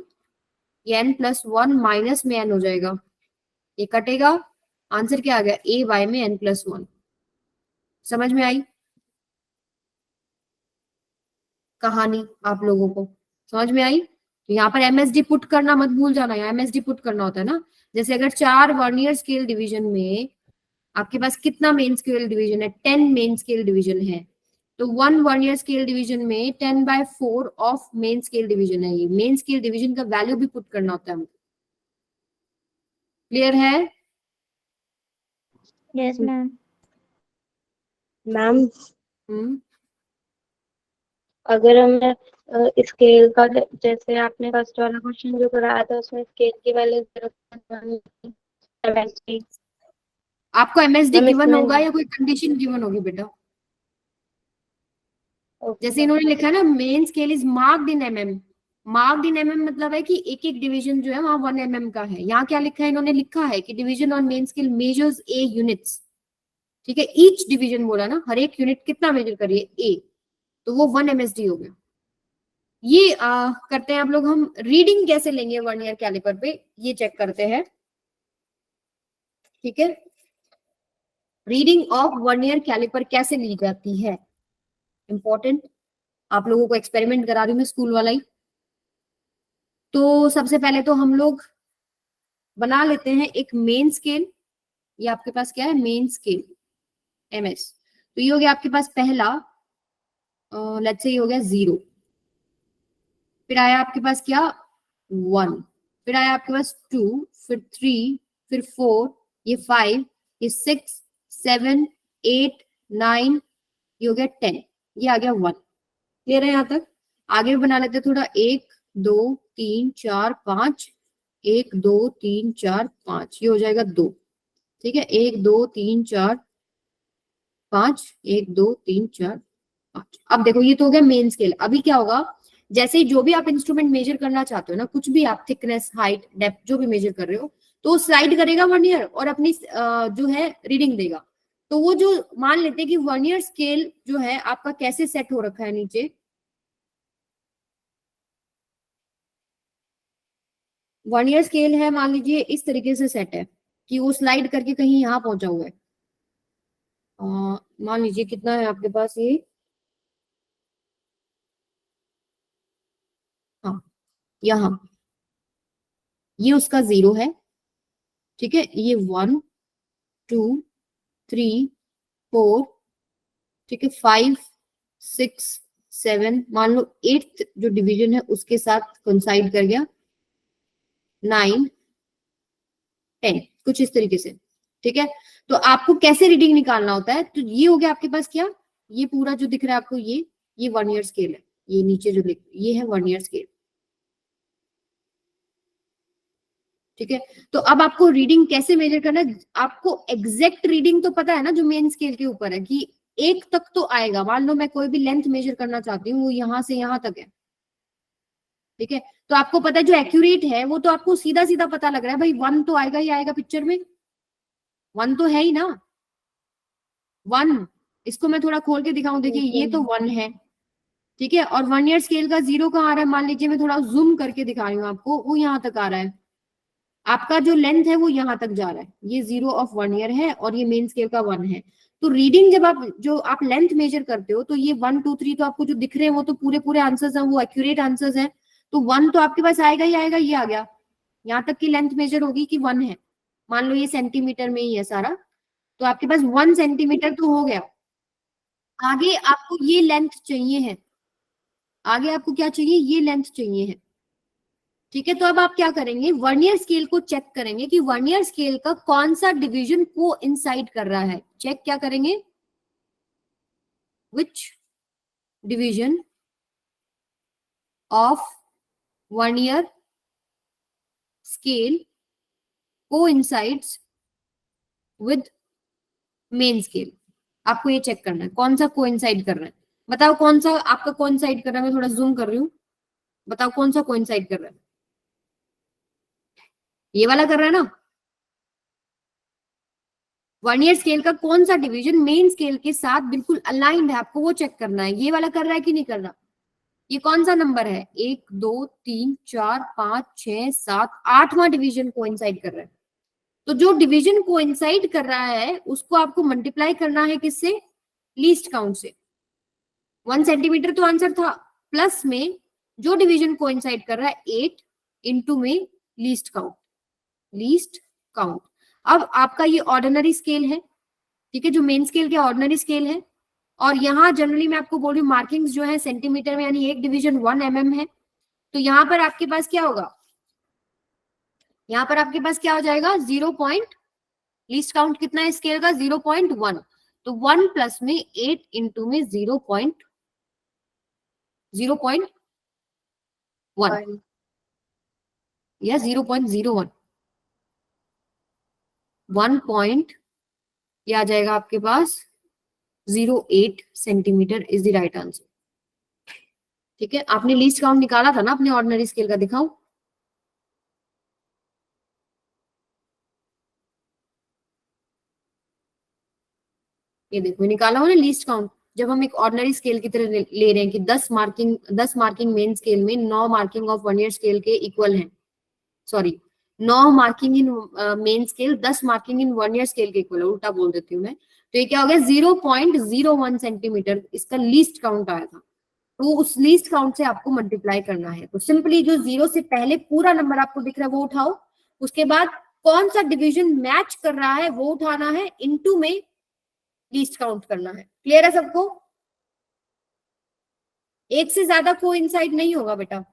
ये n प्लस 1 माइनस में n हो जाएगा, ये कटेगा, आंसर क्या आ गया? a बाय में n प्लस 1। समझ में आई? कहानी आप लोगों को समझ में आई? तो यहाँ पर एमएसडी पुट करना मत भूल जाना, यहाँ एमएसडी पुट करना होता है ना। जैसे अगर 4 वर्नियर स्केल डिवीजन में आपके पास कितना मेन स्केल डिवीजन है, 10 मेन स्केल डिवीजन है, तो 1 वर्नियर स्केल डिवीजन में 10/4 ऑफ मेन स्केल डिवीजन है। ये मेन स्केल डिवीजन का वैल्यू भी पुट करना होता है हमको। क्लियर है? Yes ma'am. मैम हम्म अगर हमने स्केल का जैसे आपने फर्स्ट वाला क्वेश्चन जो कराया था उसमें स्केल की वैल्यू 0.1 MSD। आपको एमएसडी मैम गिवन इसमें होगा या कोई कंडीशन गिवन होगी बेटा? ओके जैसे इन्होंने लिखा है ना main scale is marked in MM. Marked in MM मतलब है कि एक एक डिवीजन जो है वहां 1 mm का है। यहाँ क्या लिखा है, इन्होंने लिखा है कि division on main scale measures a units. ठीक है, ईच डिवीजन बोला ना, हर एक यूनिट कितना मेजर करिए ए, तो वो 1 MSD हो गया। ये करते हैं आप लोग, हम रीडिंग कैसे लेंगे वर्नियर कैलिपर पे ये चेक करते हैं। ठीक है, रीडिंग ऑफ वर्नियर कैलिपर कैसे ली जाती है, इंपॉर्टेंट। आप लोगों को एक्सपेरिमेंट करा रही हूँ मैं स्कूल वाला ही। तो सबसे पहले तो हम लोग बना लेते हैं एक मेन स्केल। ये आपके पास क्या है, मेन स्केल MS। तो ये हो गया आपके पास पहला, लेट्स से ये हो गया 0, फिर आया आपके पास क्या 1, फिर आया आपके पास 2, फिर 3, फिर 4, ये 5, ये 6, 7, 8, 9, ये हो गया 10, ये आ गया 1। क्लियर है यहाँ तक? आगे भी बना लेते हैं थोड़ा, 1 2 3 4 5, 1 2 3 4 5, ये हो जाएगा 2। ठीक है, 1 2 3 4 5, 1 2 3 4 5। अब देखो ये तो हो गया मेन स्केल। अभी क्या होगा, जैसे ही जो भी आप इंस्ट्रूमेंट मेजर करना चाहते हो ना, कुछ भी आप थिकनेस, हाइट, डेप्थ जो भी मेजर कर रहे हो, तो स्लाइड करेगा वर्नियर और अपनी जो है रीडिंग देगा। तो वो जो मान लेते हैं कि वर्नियर स्केल जो है आपका कैसे सेट हो रखा है नीचे, वर्नियर स्केल है मान लीजिए इस तरीके से सेट है कि वो स्लाइड करके कहीं यहाँ पहुंचा हुआ है। मान लीजिए कितना है आपके पास ये, हाँ यहाँ, ये उसका 0 है। ठीक है, ये 1 2 3 4, ठीक है, 5 6 7, मान लो 8th जो डिवीजन है उसके साथ कोइंसाइड कर गया, 9 10, कुछ इस तरीके से। ठीक है, तो आपको कैसे रीडिंग निकालना होता है, तो ये हो गया आपके पास क्या, ये पूरा जो दिख रहा है आपको, ये वर्नियर स्केल है। ये नीचे जो ये है वर्नियर स्केल। ठीक है, तो अब आपको रीडिंग कैसे मेजर करना है, आपको एग्जैक्ट रीडिंग तो पता है ना जो मेन स्केल के ऊपर है कि 1 तक तो आएगा। मान लो मैं कोई भी लेंथ मेजर करना चाहती हूँ, वो यहाँ से यहाँ तक है। ठीक है, तो आपको पता है जो एक्यूरेट है वो तो आपको सीधा सीधा पता लग रहा है भाई, 1 तो आएगा ही आएगा पिक्चर में, 1 तो है ही ना, 1। इसको मैं थोड़ा खोल के दिखाऊं, देखिए ये तो 1 है। ठीक है, और वर्नियर स्केल का 0 कहाँ आ रहा है, मान लीजिए मैं थोड़ा जूम करके दिखा रही हूँ आपको, वो यहाँ तक आ रहा है। आपका जो लेंथ है वो यहाँ तक जा रहा है, ये 0 ऑफ वर्नियर है और ये मेन स्केल का 1 है। तो रीडिंग जब आप लेंथ मेजर करते हो, तो ये 1 2 3 तो आपको जो दिख रहे हैं वो तो पूरे पूरे आंसर्स हैं, वो एक्यूरेट आंसर्स हैं। तो 1 तो आपके पास आएगा ही आएगा, ये आ गया, यहाँ तक की लेंथ मेजर होगी कि 1 है। मान लो ये सेंटीमीटर में ही है सारा, तो आपके पास 1 सेंटीमीटर तो हो गया। आगे आपको ये लेंथ चाहिए है, आगे आपको क्या चाहिए, ये लेंथ चाहिए है। ठीक है, तो अब आप क्या करेंगे, वर्नियर स्केल को चेक करेंगे कि वर्नियर स्केल का कौन सा डिवीजन को इंसाइड कर रहा है। चेक क्या करेंगे, which division of vernier scale coincides with main scale. आपको ये चेक करना है कौन सा कोइंसाइड कर रहा है। बताओ कौन सा आपका कोइंसाइड कर रहा है, मैं थोड़ा जूम कर रही हूँ, बताओ कौन सा कोइंसाइड कर रहा है, ये वाला कर रहा है ना। वर्नियर स्केल का कौन सा डिवीजन मेन स्केल के साथ बिल्कुल अलाइंड है, आपको वो चेक करना है। ये वाला कर रहा है कि नहीं कर रहा, ये कौन सा नंबर है, 1 2 3 4 5 6 7 8वां डिवीजन कोइंसाइड कर रहा है। तो जो डिवीजन कोइंसाइड कर रहा है उसको आपको मल्टीप्लाई करना है किससे, लीस्ट काउंट से। 1 सेंटीमीटर तो आंसर था, प्लस में जो डिवीजन कोइंसाइड कर रहा है 8 इंटू में लीस्ट काउंट। अब आपका ये ऑर्डिनरी स्केल है, ठीक है, जो मेन स्केल के ऑर्डिनरी स्केल है, और यहाँ जनरली मैं आपको बोल रही हूँ मार्किंग्स जो है सेंटीमीटर में, यानी एक डिवीजन 1 mm है। तो यहाँ पर आपके पास क्या होगा, यहाँ पर आपके पास क्या हो जाएगा, 0. लीस्ट काउंट कितना है स्केल का, 0.1। तो 1 प्लस में 8 इंटू में 0.1 या 0.01, 1 पॉइंट, ये आ जाएगा आपके पास 08 centimetre is the right answer. ठीक है, आपने लीस्ट काउंट निकाला था ना अपने ऑर्डिनरी स्केल का, दिखाओ। ये देखो निकाला हो ना लीस्ट काउंट। जब हम एक ऑर्डिनरी स्केल की तरह ले रहे हैं कि 10 मार्किंग मेन स्केल में 9 मार्किंग ऑफ 1 ईयर स्केल के इक्वल हैं, सॉरी 9 मार्किंग इन मेन स्केल 10 मार्किंग इन 1 ईयर स्केल के इक्वल है, उल्टा बोल देती हूँ मैं। तो ये क्या हो गया, 0.01 सेंटीमीटर इसका लीस्ट काउंट आया था। तो उस लीस्ट काउंट से आपको मल्टीप्लाई करना है। तो सिंपली जो 0 से पहले पूरा नंबर आपको दिख रहा है वो उठाओ, उसके बाद कौन सा डिवीजन मैच कर रहा है वो उठाना है, इनटू में लीस्ट काउंट करना है। क्लियर है सबको? एक से ज्यादा कोइंसाइड नहीं होगा बेटा,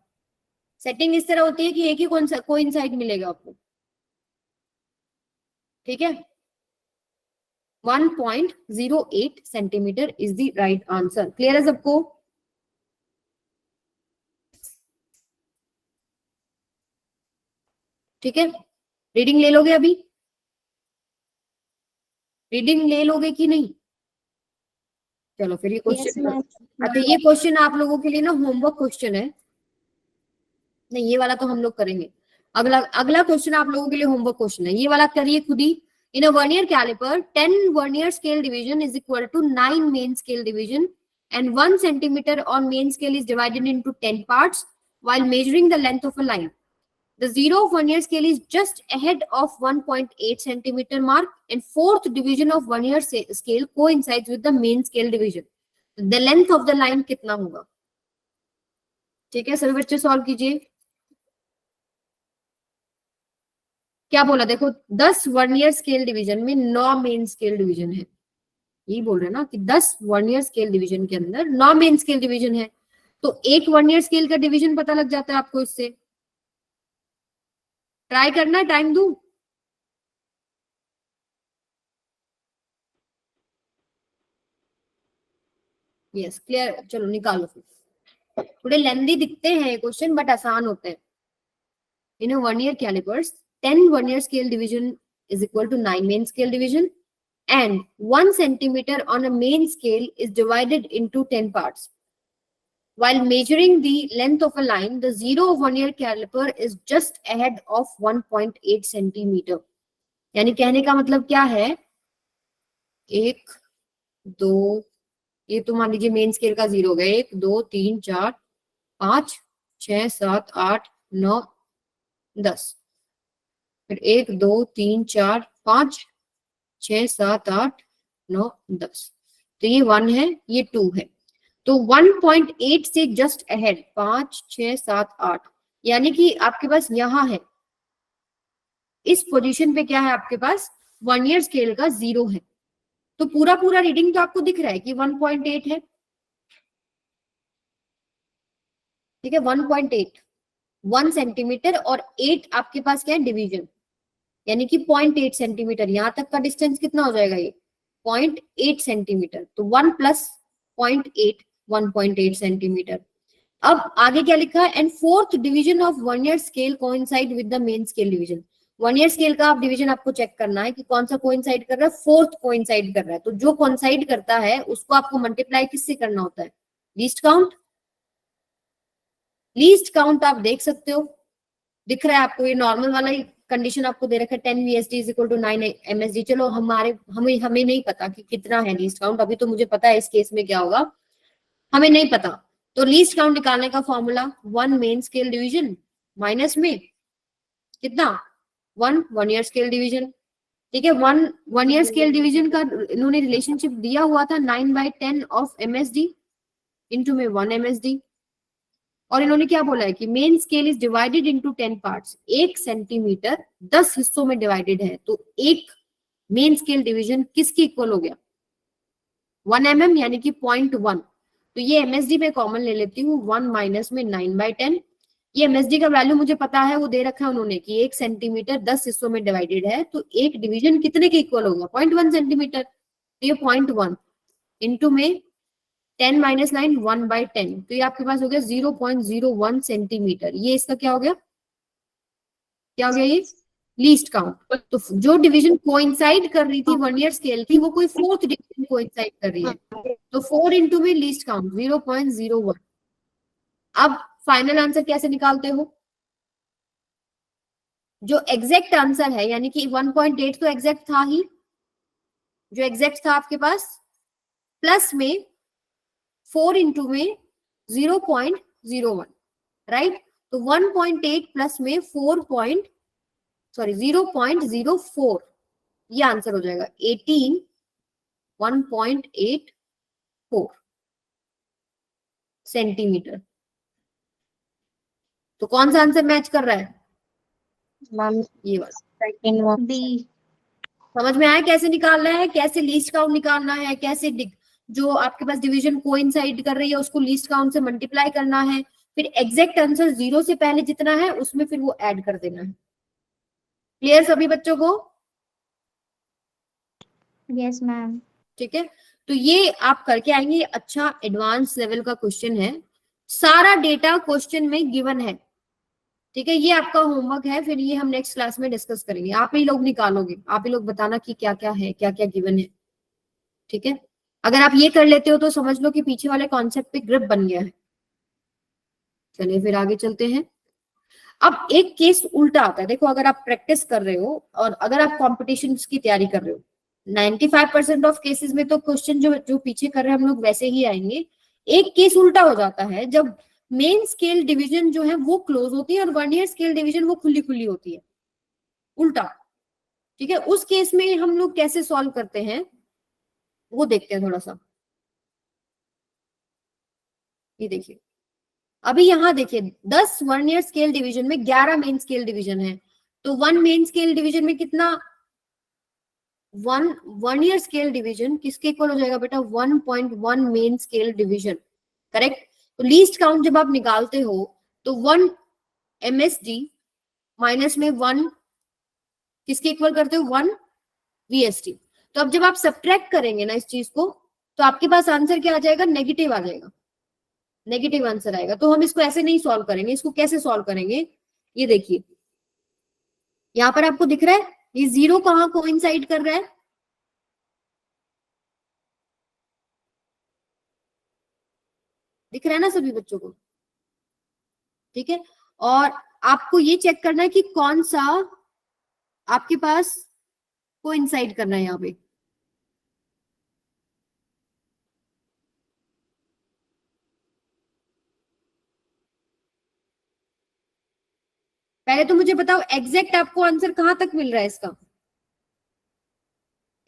सेटिंग इस तरह होती है कि एक ही कोइंसाइड मिलेगा आपको। ठीक है, 1.08 centimetre is the right answer. Clear है सबको? ठीक है, रीडिंग ले लोगे अभी? रीडिंग ले लोगे कि नहीं? चलो फिर ये क्वेश्चन, अच्छा ये क्वेश्चन आप लोगों के लिए ना होमवर्क क्वेश्चन है। नहीं, ये वाला तो हम लोग करेंगे। अगला क्वेश्चन आप लोगों के लिए होमवर्क क्वेश्चन है, ये वाला करिए खुद ही। In a vernier calliper 10 vernier scale division is equal to 9 main scale division and 1 centimeter on main scale is divided into 10 parts while measuring the length of a line. The 0 of vernier scale is just ahead of 1.8 centimeter mark and 4th division of vernier scale coincides with the main scale division. The length of the line कितना होगा? ठीक है, सभी बच्चे सॉल्व कीजिए। क्या बोला देखो, 10 वर्नियर स्केल डिवीजन में 9 मेन स्केल डिवीजन है। यही बोल रहे हैं ना कि 10 वर्नियर स्केल डिवीजन के अंदर 9 मेन स्केल डिवीजन है। तो एक वर्नियर स्केल का डिवीजन पता लग जाता है आपको इससे। ट्राई करना, टाइम दूं? यस, क्लियर, चलो निकालो फिर। थोड़े लेंदी दिखते हैं क्वेश्चन बट आसान होते हैं। In a vernier callipers 10 vernier scale division is equal to 9 main scale division and 1 centimeter on a main scale is divided into 10 parts. While measuring the length of a line, the 0 of vernier caliper is just ahead of 1.8 centimeter. यानी कहने का मतलब क्या है, 1 2, ये तो मान लीजिए मेन स्केल का 0 हो गया, 1 2 3 4 5 6 7 8 9 10, फिर 1 2 3 4 5 6 7 8 9 10। तो ये 1 है, ये 2 है। तो 1.8 से जस्ट अहेड 5 6 7 8, यानी कि आपके पास यहां है, इस पोजीशन पे क्या है आपके पास, वर्नियर स्केल का 0 है। तो पूरा रीडिंग तो आपको दिख रहा है कि 1.8 है। ठीक है, 1.8 1 सेंटीमीटर और 8 आपके पास क्या है, डिवीजन, यानी कि 0.8 सेंटीमीटर। यहां तक का डिस्टेंस कितना हो जाएगा, ये 0.8 सेंटीमीटर। तो 1 प्लस 0.8 1.8 सेंटीमीटर। अब आगे क्या लिखा है, and 4th division of vernier scale coincide with the main scale division. Vernier scale का आप डिवीजन आपको चेक करना है कि कौन सा कोइंसाइड कर रहा है, 4th कोइंसाइड कर रहा है। तो जो कोइंसाइड करता है उसको आपको मल्टीप्लाई किससे करना होता है, लीस्ट काउंट। लीस्ट काउंट आप देख सकते हो, दिख रहा है आपको, ये नॉर्मल वाला ही कंडीशन आपको दे रखा है, 10 VSD is equal to 9 MSD। चलो हमें नहीं पता कि कितना है लीस्ट काउंट, अभी तो मुझे पता है इस केस में क्या होगा, हमें नहीं पता। तो लीस्ट काउंट निकालने का formula 1 main scale division minus में कितना, 1 वर्नियर स्केल डिवीजन। ठीक है, 1 वर्नियर स्केल डिवीजन का इन्होंने रिलेशनशिप दिया हुआ था 9/10 ऑफ MSD, इनटू में 1 MSD। और इन्होंने क्या बोला है कि main scale is divided into 10 parts, 1 centimetre 10 हिस्सों में डिवाइडेड है, तो एक मेन स्केल डिवीजन किसके इक्वल हो गया, 1 mm यानी कि 0.1। तो ये एमएसडी में कॉमन ले लेती हूँ, 1 माइनस में 9/10। ये एमएसडी का वैल्यू मुझे पता है, वो दे रखा है उन्होंने कि 1 सेंटीमीटर 10 हिस्सों में डिवाइडेड है, तो एक डिवीजन कितने के इक्वल होगा, 0.1 सेंटीमीटर। तो ये 0.1 इंटू में 10 माइनस 9 1/10, तो ये आपके पास हो गया 0.01 सेंटीमीटर। ये इसका क्या हो गया, क्या हो गया, ये लीस्ट काउंट। तो जो डिवीजन कोइंसाइड कर रही थी वर्नियर स्केल की, वो कोई फोर्थ डिवीजन कोइंसाइड कर रही है, तो 4 इंटू में लीस्ट काउंट 0.01। अब फाइनल आंसर कैसे निकालते हो, जो एग्जैक्ट आंसर है यानी कि 1.8 तो एग्जैक्ट था ही, जो एग्जैक्ट था आपके पास, प्लस में 4 इंटू में 0.01, राइट। तो 1.8 प्लस में 0.04, ये आंसर हो जाएगा 181.84 सेंटीमीटर। तो कौन सा आंसर मैच कर रहा है, मैम ये वाला। Second one. बी। समझ में आया कैसे निकालना है, कैसे लीस्ट काउंट निकालना है, कैसे जो आपके पास डिवीजन कोइंसाइड कर रही है उसको लीस्ट काउंट से मल्टीप्लाई करना है, फिर एग्जैक्ट आंसर 0 से पहले जितना है उसमें फिर वो ऐड कर देना है। क्लियर सभी बच्चों को? Yes ma'am. ठीक है, तो ये आप करके आएंगे, ये अच्छा एडवांस लेवल का क्वेश्चन है, सारा डेटा क्वेश्चन में गिवन है। ठीक है, ये आपका होमवर्क है, फिर ये हम नेक्स्ट क्लास में डिस्कस करेंगे। आप ही लोग निकालोगे, आप ही लोग बताना कि क्या क्या है, क्या क्या गिवन है। ठीक है, अगर आप ये कर लेते हो तो समझ लो कि पीछे वाले कॉन्सेप्ट पे ग्रिप बन गया है। चलिए फिर आगे चलते हैं। अब एक केस उल्टा आता है, देखो अगर आप प्रैक्टिस कर रहे हो और अगर आप कॉम्पिटिशन की तैयारी कर रहे हो, 95% ऑफ केसेस में तो क्वेश्चन जो पीछे कर रहे हैं हम लोग वैसे ही आएंगे। एक केस उल्टा हो जाता है जब मेन स्केल डिवीजन जो है वो क्लोज होती है और वर्नियर स्केल डिवीजन वो खुली खुली होती है, उल्टा। ठीक है, उस केस में हम लोग कैसे सॉल्व करते हैं वो देखते हैं थोड़ा सा। ये देखिए, अभी यहां देखिए 10 वर्नियर स्केल डिवीजन में 11 मेन स्केल डिवीजन है, तो 1 मेन स्केल डिवीजन में कितना, 1 वर्नियर स्केल डिवीजन किसके इक्वल हो जाएगा बेटा, 1.1 मेन स्केल डिवीजन, करेक्ट। तो लीस्ट काउंट जब आप निकालते हो तो 1 MSD माइनस में 1 किसके इक्वल करते हो, 1 VSD। तो अब जब आप सब्ट्रैक्ट करेंगे ना इस चीज को, तो आपके पास आंसर क्या आ जाएगा, नेगेटिव आ जाएगा, नेगेटिव आंसर आएगा। तो हम इसको ऐसे नहीं सॉल्व करेंगे, इसको कैसे सॉल्व करेंगे, ये देखिए यहां पर आपको दिख रहा है ये 0 कहां कोइंसाइड कर रहा है, दिख रहा है ना सभी बच्चों को? ठीक है, और आपको ये चेक करना है कि कौन सा आपके पास कोइंसाइड करना है यहाँ पे। पहले तो मुझे बताओ एग्जैक्ट आपको आंसर कहां तक मिल रहा है, इसका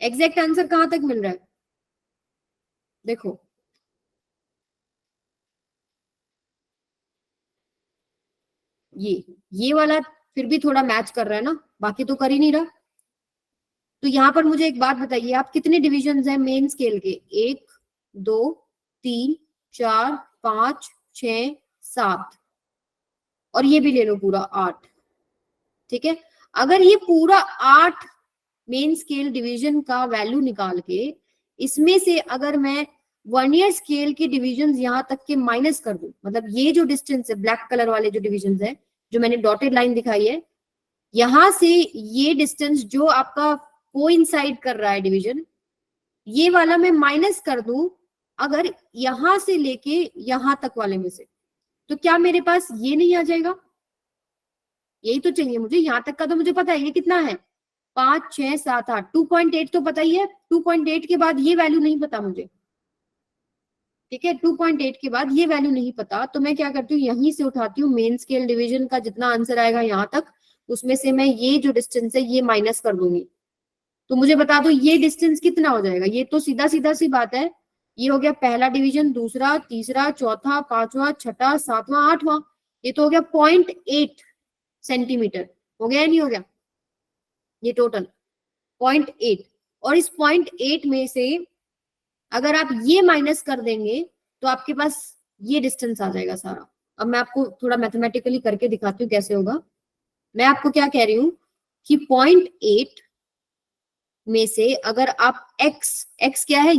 एग्जैक्ट आंसर कहां तक मिल रहा है, देखो ये वाला फिर भी थोड़ा मैच कर रहा है ना, बाकी तो कर ही नहीं रहा। तो यहां पर मुझे एक बात बताइए, आप कितने डिविजन्स हैं मेन स्केल के, 1 2 3 4 5 6 7, और ये भी ले लो पूरा 8। ठीक है, अगर ये पूरा 8 मेन स्केल डिवीजन का वैल्यू निकाल के इसमें से अगर मैं वर्नियर स्केल के डिविजन यहां तक के माइनस कर दूं, मतलब ये जो डिस्टेंस है ब्लैक कलर वाले जो डिविजन है जो मैंने डॉटेड लाइन दिखाई है, यहां से ये डिस्टेंस जो आपका कोइंसाइड कर रहा है डिवीजन, ये वाला मैं माइनस कर दूं अगर यहां से लेके यहां तक वाले में से, तो क्या मेरे पास ये नहीं आ जाएगा, यही तो चाहिए मुझे। यहां तक का तो मुझे पता है ये कितना है, 5 6 7 8, 2.8 तो पता ही है, 2.8 के बाद ये वैल्यू नहीं पता मुझे। ठीक है, 2.8 के बाद ये वैल्यू नहीं पता, तो मैं क्या करती हूँ यहीं से उठाती हूँ मेन स्केल डिवीजन का जितना आंसर आएगा यहाँ तक, उसमें से मैं ये जो डिस्टेंस है ये माइनस कर दूंगी। तो मुझे बता दो ये डिस्टेंस कितना हो जाएगा, ये तो सीधा सीधा सी बात है, ये हो गया पहला डिवीजन, दूसरा, तीसरा, चौथा, पांचवा, छठा, सातवां, आठवां। ये तो हो गया 0.8 सेंटीमीटर। हो गया या नहीं हो गया? ये टोटल 0.8। और इस 0.8 में से अगर आप ये माइनस कर देंगे तो आपके पास ये डिस्टेंस आ जाएगा सारा। अब मैं आपको थोड़ा मैथमेटिकली करके दिखाती हूँ कैसे होगा। मैं आपको क्या कह रही हूँ कि 0.8 में से अगर आप x क्या है,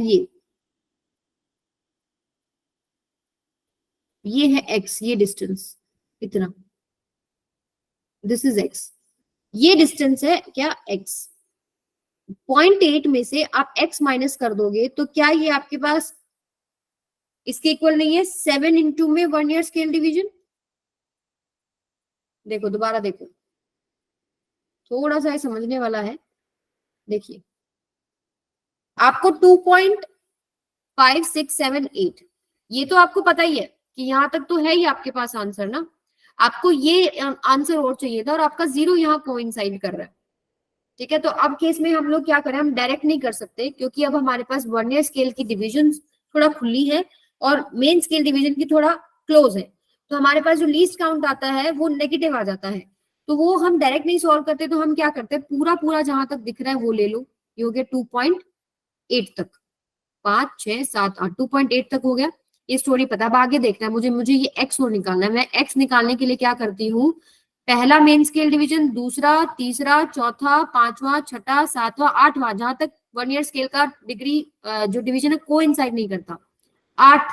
ये है x, ये डिस्टेंस इतना, दिस इज x, ये डिस्टेंस है क्या x। 0.8 में से आप x माइनस कर दोगे तो क्या ये आपके पास इसके इक्वल नहीं है 7 इंटू में 1 ईयर स्केल डिवीजन। देखो दोबारा देखो, थोड़ा सा ये समझने वाला है। देखिए आपको 2.5678, ये तो आपको पता ही है कि यहां तक तो है ही आपके पास आंसर ना। आपको ये आंसर और चाहिए था और आपका 0 यहाँ कोइंसाइड कर रहा है। ठीक है, तो अब केस में हम लोग क्या करें, हम डायरेक्ट नहीं कर सकते क्योंकि अब हमारे पास 1 ईयर स्केल की डिविजन थोड़ा खुली है और मेन स्केल डिवीजन की थोड़ा क्लोज है। तो हमारे पास जो लीस्ट काउंट आता है वो नेगेटिव आ जाता है, तो वो हम डायरेक्ट नहीं सॉल्व करते। तो हम क्या करते हैं, पूरा पूरा जहां तक दिख रहा है वो ले लो। ये हो गया 2.8 तक, 5, 6, 7, 8, 2.8 तक हो गया। ये स्टोरी पता है, अब आगे देखना है मुझे ये एक्स और निकालना है। मैं एक्स निकालने के लिए क्या करती हूँ, पहला मेन स्केल डिवीजन, दूसरा, तीसरा, चौथा, पांचवा, छठा, सातवां, आठवां, जहां तक 1 ईयर स्केल का डिग्री जो डिवीजन है कोइंसाइड नहीं करता, 8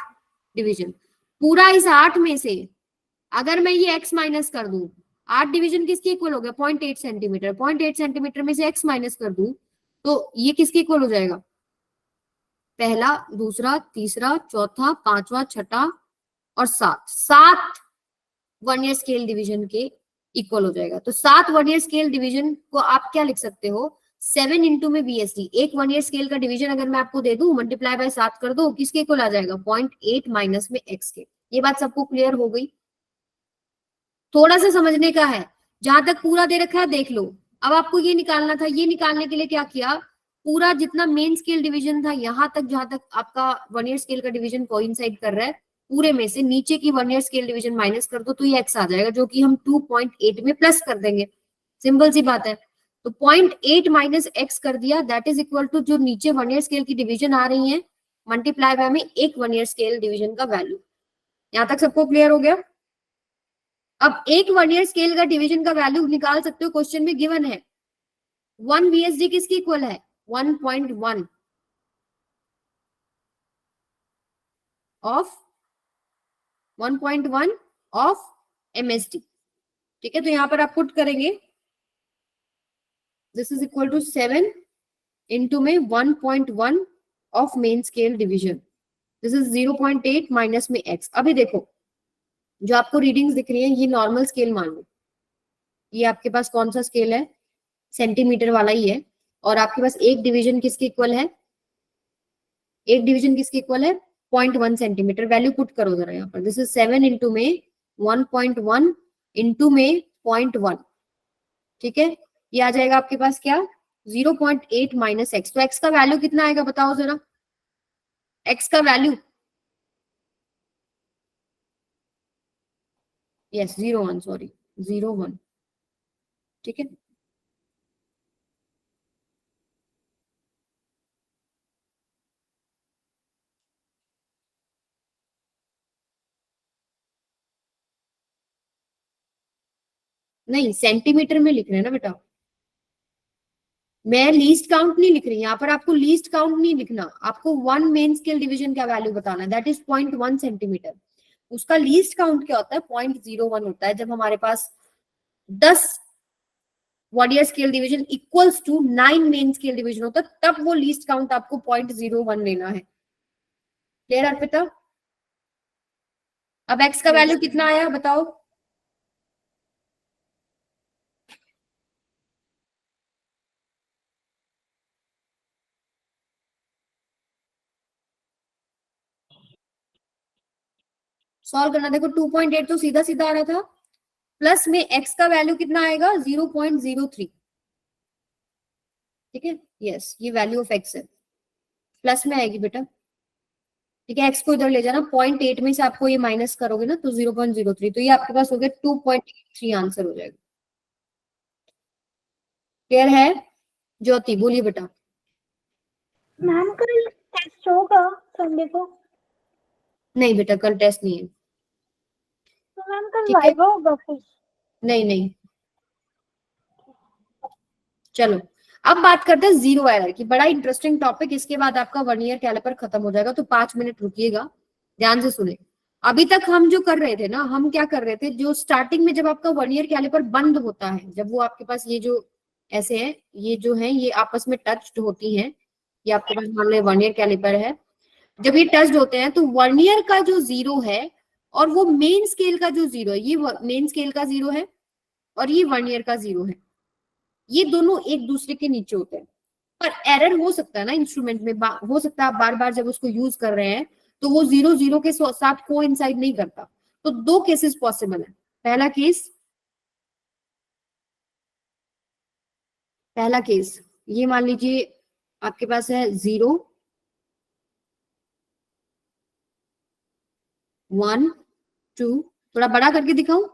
डिवीजन। पूरा इस 8 में से अगर मैं ये x माइनस कर दूं, 8 डिवीजन किसके इक्वल हो गया, 0.8 सेंटीमीटर। 0.8 सेंटीमीटर में से x माइनस कर दूं तो ये किसके इक्वल हो जाएगा, पहला, दूसरा, तीसरा, चौथा, पांचवा, छठा और 7 1 ईयर स्केल डिवीजन के इक्वल हो जाएगा। तो 7 1 ईयर स्केल डिवीजन को आप क्या लिख सकते हो, 7 इंटू में बीएसडी। एक 1 ईयर स्केल का डिवीजन अगर मैं आपको दे दूं, मल्टीप्लाई बाय 7 कर दो, किसके इक्वल आ जाएगा, 0.8 माइनस में x के। ये बात सबको क्लियर हो गई? थोड़ा सा समझने का है, जहां तक पूरा दे रखा है देख लो। अब आपको ये निकालना था, ये निकालने के लिए क्या किया, पूरा जितना मेन स्केल डिवीजन था यहां तक, जहां तक आपका 1 ईयर स्केल का डिवीजन कोइंसाइड कर रहा है, पूरे में से नीचे की 1 ईयर स्केल डिवीजन माइनस कर दो तो ये x आ जाएगा, जो कि हम 2.8 में प्लस कर देंगे। सिंपल सी बात है। तो 0.8 माइनस x कर दिया, दैट इज इक्वल टू जो नीचे 1 ईयर स्केल की डिवीजन आ रही है मल्टीप्लाई बाय में एक 1 ईयर स्केल डिवीजन का वैल्यू। यहां तक सबको क्लियर हो गया? अब एक 1 ईयर स्केल का डिवीजन का वैल्यू निकाल सकते हो, क्वेश्चन में गिवन है 1 VSD किसकी इक्वल है, 1.1 ऑफ 1.1 ऑफ MSD। ठीक है, तो यहां पर आप पुट करेंगे, this is equal to 7 into में 1.1 of main scale division, this is 0.8 minus में x। अभी देखो जो आपको रीडिंग्स दिख रही है ये नॉर्मल स्केल मान लो, ये आपके पास कौन सा स्केल है, सेंटीमीटर वाला ही है। और आपके पास एक डिवीजन किसके इक्वल है, एक डिवीजन किसके इक्वल है, 0.1 सेंटीमीटर। वैल्यू पुट करो जरा यहाँ पर, दिस इज 7 इंटू में 1.1 इंटू में 0.1। ठीक है, ये आ जाएगा आपके पास क्या, 0.8 माइनस एक्स। तो एक्स का वैल्यू कितना आएगा बताओ जरा, एक्स का वैल्यू, यस 0.1, सॉरी 0.1। ठीक है, नहीं सेंटीमीटर में लिख रहे हैं ना बेटा, मैं लीस्ट काउंट नहीं लिख रही, यहाँ पर आपको लीस्ट काउंट नहीं लिखना, आपको 1 मेन स्केल डिवीजन का वैल्यू बताना है, दैट इज 0.1 सेंटीमीटर। उसका लीस्ट काउंट क्या होता है, 0.01 होता है। जब हमारे पास 10 1 ईयर scale division equals to 9 main scale division होता है, तब वो लीस्ट काउंट आपको 0.01 लेना है। क्लियर अर्पिता? अब एक्स का वैल्यू कितना आया बताओ, सॉल्व करना। देखो 2.8 तो सीधा सीधा आ रहा था, प्लस में एक्स का वैल्यू कितना आएगा, 0.03। ठीक है, यस ये वैल्यू ऑफ एक्स है, प्लस में आएगी बेटा। ठीक है, x को इधर ले जाना, 0.8 में से आपको ये माइनस करोगे ना तो 0.03, तो ये आपके पास हो गया 2.83 आंसर हो जाएगा। क्लियर है? ज्योति बोलिए बेटा। मैम कल टेस्ट होगा संडे को? नहीं बेटा कल टेस्ट नहीं है। तो मैम कल ठीक है, वाइवा होगा फिर? नहीं नहीं। चलो अब बात करते हैं जीरो एरर की, बड़ा इंटरेस्टिंग टॉपिक। इसके बाद आपका 1 ईयर कैलिपर खत्म हो जाएगा, तो 5 मिनट रुकिएगा, ध्यान से सुने। अभी तक हम जो कर रहे थे ना, हम क्या कर रहे थे, जो स्टार्टिंग में जब आपका 1 ईयर कैलिपर बंद होता है, जब वो आपके पास ये जो ऐसे है, ये जो है ये आपस में टच्ड होती हैं, ये आपके पास मान लो 1 ईयर कैलिपर है, जब ये टच्ड होते हैं तो 1 ईयर का जो जीरो है और वो मेन स्केल का जो जीरो है, ये मेन स्केल का जीरो है और ये 1 ईयर का जीरो है, ये दोनों एक दूसरे के नीचे होते हैं। पर एरर हो सकता है ना इंस्ट्रूमेंट में, हो सकता है आप बार बार जब उसको यूज कर रहे हैं तो वो जीरो जीरो के साथ कोइंसाइड नहीं करता। तो दो केसेस पॉसिबल है। पहला केस ये मान लीजिए आपके पास है 0 1 2, थोड़ा बड़ा करके दिखाऊं,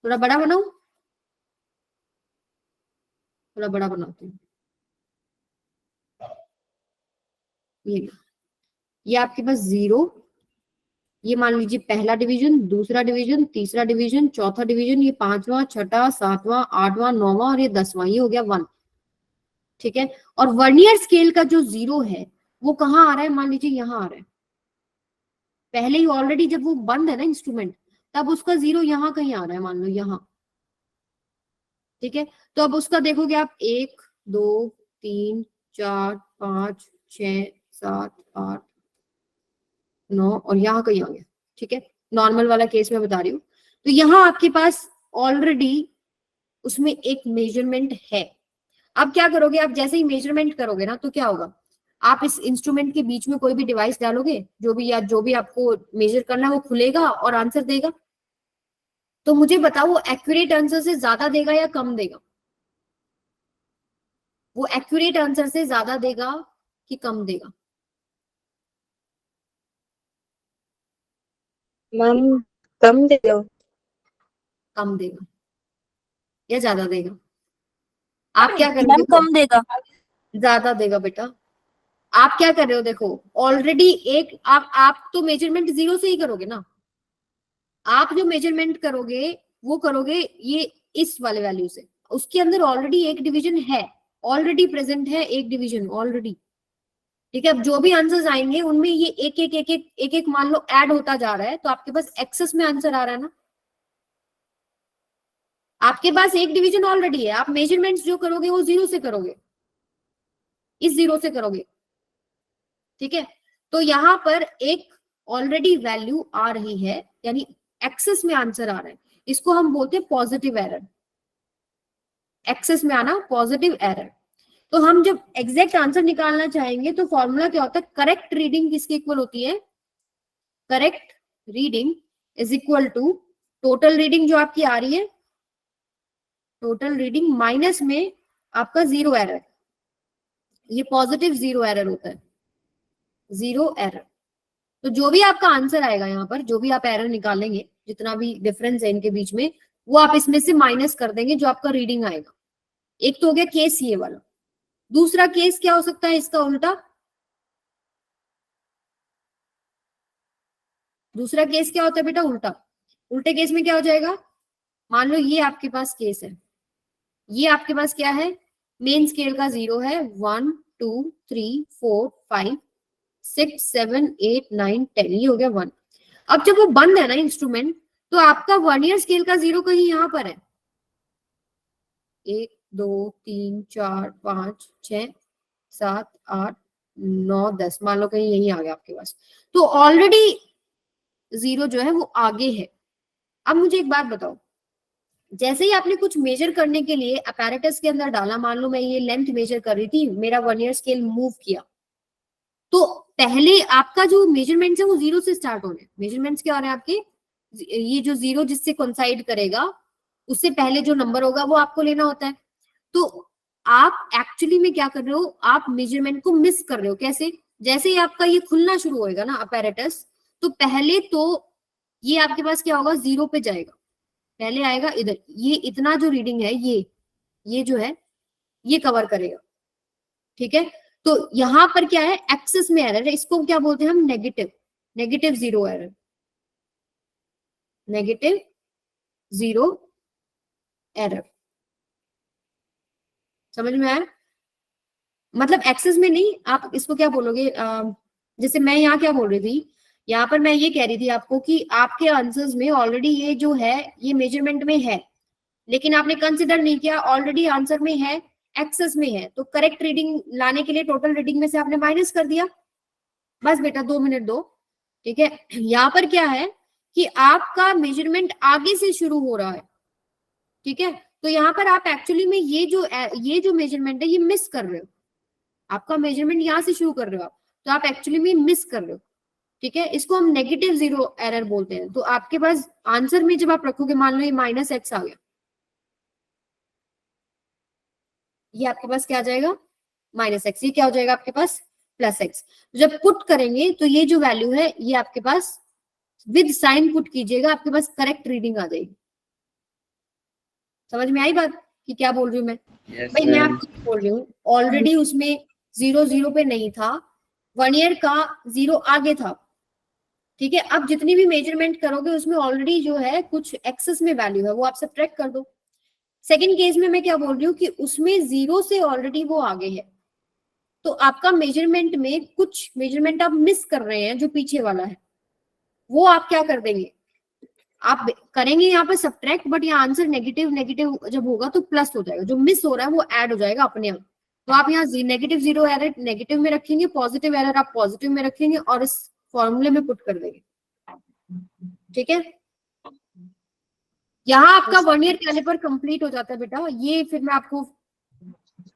थोड़ा बड़ा बनाऊं, थोड़ा बड़ा बनाती हूँ। ये आपके पास 0, ये मान लीजिए पहला डिवीजन, दूसरा डिवीजन, तीसरा डिवीजन, चौथा डिवीजन, ये 5वां, छठा, 7वां, 8वां, 9वां और ये 10वां, ये हो गया 1। ठीक है, और वर्नियर स्केल का जो जीरो है वो कहाँ आ रहा है, मान लीजिए यहाँ आ रहा है। पहले ही ऑलरेडी जब वो बंद है ना इंस्ट्रूमेंट, तब उसका जीरो यहाँ कहीं आ रहा है, मान लो यहाँ। ठीक है, तो अब उसका देखोगे आप 1 2 3 4 5 6 7 8 9 और यहाँ कहीं आ गया। ठीक है, नॉर्मल वाला केस में बता रही हूँ। तो यहाँ आपके पास ऑलरेडी उसमें एक मेजरमेंट है। अब क्या करोगे, आप जैसे ही मेजरमेंट करोगे ना तो क्या होगा, आप इस इंस्ट्रूमेंट के बीच में कोई भी डिवाइस डालोगे, जो भी आपको मेजर करना है वो खुलेगा और आंसर देगा। तो मुझे बताओ वो एक्यूरेट आंसर से ज्यादा देगा या कम देगा? वो एक्यूरेट आंसर से ज्यादा देगा कि कम देगा? मैम कम दे दो। कम देगा या ज्यादा देगा? आप क्या मैम करोगे? कम देगा। ज्यादा देगा बेटा। आप क्या कर रहे हो, देखो ऑलरेडी एक आप तो मेजरमेंट 0 से ही करोगे ना। आप जो मेजरमेंट करोगे वो करोगे ये इस वाले वैल्यू से, उसके अंदर ऑलरेडी एक डिवीजन है, ऑलरेडी प्रेजेंट है एक डिवीजन ऑलरेडी। ठीक है, अब जो भी आंसर्स आएंगे उनमें ये एक एक मान लो ऐड होता जा रहा है, तो आपके पास एक्सेस में आंसर आ रहा है ना। आपके पास एक डिवीजन ऑलरेडी है, आप मेजरमेंट्स जो करोगे वो 0 से करोगे, इस 0 से करोगे। ठीक है, तो यहां पर एक ऑलरेडी वैल्यू आ रही है, यानी एक्सेस में आंसर आ रहा है, इसको हम बोलते हैं पॉजिटिव एरर। एक्सेस में आना पॉजिटिव एरर। तो हम जब एग्जैक्ट आंसर निकालना चाहेंगे तो फॉर्मूला क्या होता है, करेक्ट रीडिंग किसके इक्वल होती है, correct reading is equal to total reading जो आपकी आ रही है, टोटल रीडिंग माइनस में आपका जीरो एरर, ये पॉजिटिव जीरो एरर होता है, जीरो एरर। तो जो भी आपका आंसर आएगा यहाँ पर, जो भी आप एरर निकालेंगे, जितना भी डिफरेंस है इनके बीच में, वो आप इसमें से माइनस कर देंगे जो आपका रीडिंग आएगा। एक तो हो गया केस ये वाला। दूसरा केस क्या हो सकता है इसका उल्टा, दूसरा केस क्या होता है बेटा, उल्टा। उल्टे केस में क्या हो जाएगा, मान लो ये आपके पास केस है, ये आपके पास क्या है, मेन स्केल का जीरो है, 1 2 3 4 5 6 7 8 9 10, ये हो गया 1। अब जब वो बंद है ना इंस्ट्रूमेंट, तो आपका 1 ईयर स्केल का जीरो कहीं यहां पर है, 1 2 3 4 5 6 7 8 9 10, मान लो कहीं यही आ गया आपके पास। तो ऑलरेडी जीरो जो है वो आगे है। अब मुझे एक बात बताओ, जैसे ही आपने कुछ मेजर करने के लिए अपैरेटस के अंदर डाला, मान लो मैं ये लेंथ मेजर कर रही थी, मेरा 1 ईयर स्केल मूव किया, तो पहले आपका जो मेजरमेंट्स है वो 0 से स्टार्ट हो रहे हैं। मेजरमेंट्स क्या हो रहे हैं आपके, ये जो 0 जिससे कोइंसाइड करेगा उससे पहले जो नंबर होगा वो आपको लेना होता है। तो आप एक्चुअली में क्या कर रहे हो, आप मेजरमेंट को मिस कर रहे हो। कैसे, जैसे ही आपका ये खुलना शुरू होएगा ना अपैरेटस, तो पहले तो ये आपके पास क्या होगा, 0 पे जाएगा, पहले आएगा इधर, ये इतना जो रीडिंग है ये जो है ये कवर करेगा, ठीक है। तो यहां पर क्या है, एक्सेस में एरर है, इसको क्या बोलते हैं हम, negative zero error, negative zero error, समझ में आया? मतलब एक्सेस में नहीं, आप इसको क्या बोलोगे, जैसे मैं यहाँ क्या बोल रही थी, यहाँ पर मैं ये कह रही थी आपको कि आपके आंसर्स में ऑलरेडी ये जो है ये मेजरमेंट में है, लेकिन आपने कंसिडर नहीं किया, ऑलरेडी आंसर में है, एक्सेस में है, तो करेक्ट रीडिंग लाने के लिए टोटल रीडिंग में से आपने माइनस कर दिया। बस बेटा 2 मिनट दो, ठीक है। यहाँ पर क्या है कि आपका मेजरमेंट आगे से शुरू हो रहा है, ठीक है, तो यहाँ पर आप एक्चुअली में ये जो मेजरमेंट है ये मिस कर रहे हो, आपका मेजरमेंट यहाँ से शुरू कर रहे हो आप, तो आप एक्चुअली में मिस कर रहे हो, ठीक है। इसको हम नेगेटिव जीरो एरर बोलते हैं। तो आपके पास आंसर में जब आप रखोगे, मान लो ये -x आ गया, ये आपके पास क्या आ जाएगा, -x, ये क्या हो जाएगा आपके पास, +x। जब पुट करेंगे तो ये जो वैल्यू है ये आपके पास विद साइन पुट कीजिएगा, आपके पास करेक्ट रीडिंग आ जाएगी। समझ में आई बात कि क्या बोल रही हूँ मैं? भाई मैं आपको बोल रही हूँ, ऑलरेडी उसमें 0 0 पे नहीं था, 1 ईयर का 0 आगे था, ठीक है। अब जितनी भी मेजरमेंट करोगे उसमें ऑलरेडी जो है कुछ एक्सेस में वैल्यू है, वो आप सब्ट्रैक्ट कर दो। सेकंड केस में मैं क्या बोल रही हूँ कि उसमें 0 से ऑलरेडी वो आगे है, तो आपका मेजरमेंट में कुछ मेजरमेंट आप मिस कर रहे हैं, जो पीछे वाला है वो आप क्या कर देंगे, आप करेंगे यहाँ पर सब्ट्रैक्ट, बट यहाँ आंसर नेगेटिव जब होगा तो प्लस हो जाएगा, जो मिस हो रहा है वो ऐड हो जाएगा अपने आप। तो आप यहाँ नेगेटिव जीरो एरर नेगेटिव में रखेंगे, पॉजिटिव एरर आप पॉजिटिव में रखेंगे और इस फॉर्मूले में पुट कर देंगे, ठीक है। यहाँ आपका 1 ईयर कैलिपर कंप्लीट हो जाता है बेटा। ये फिर मैं आपको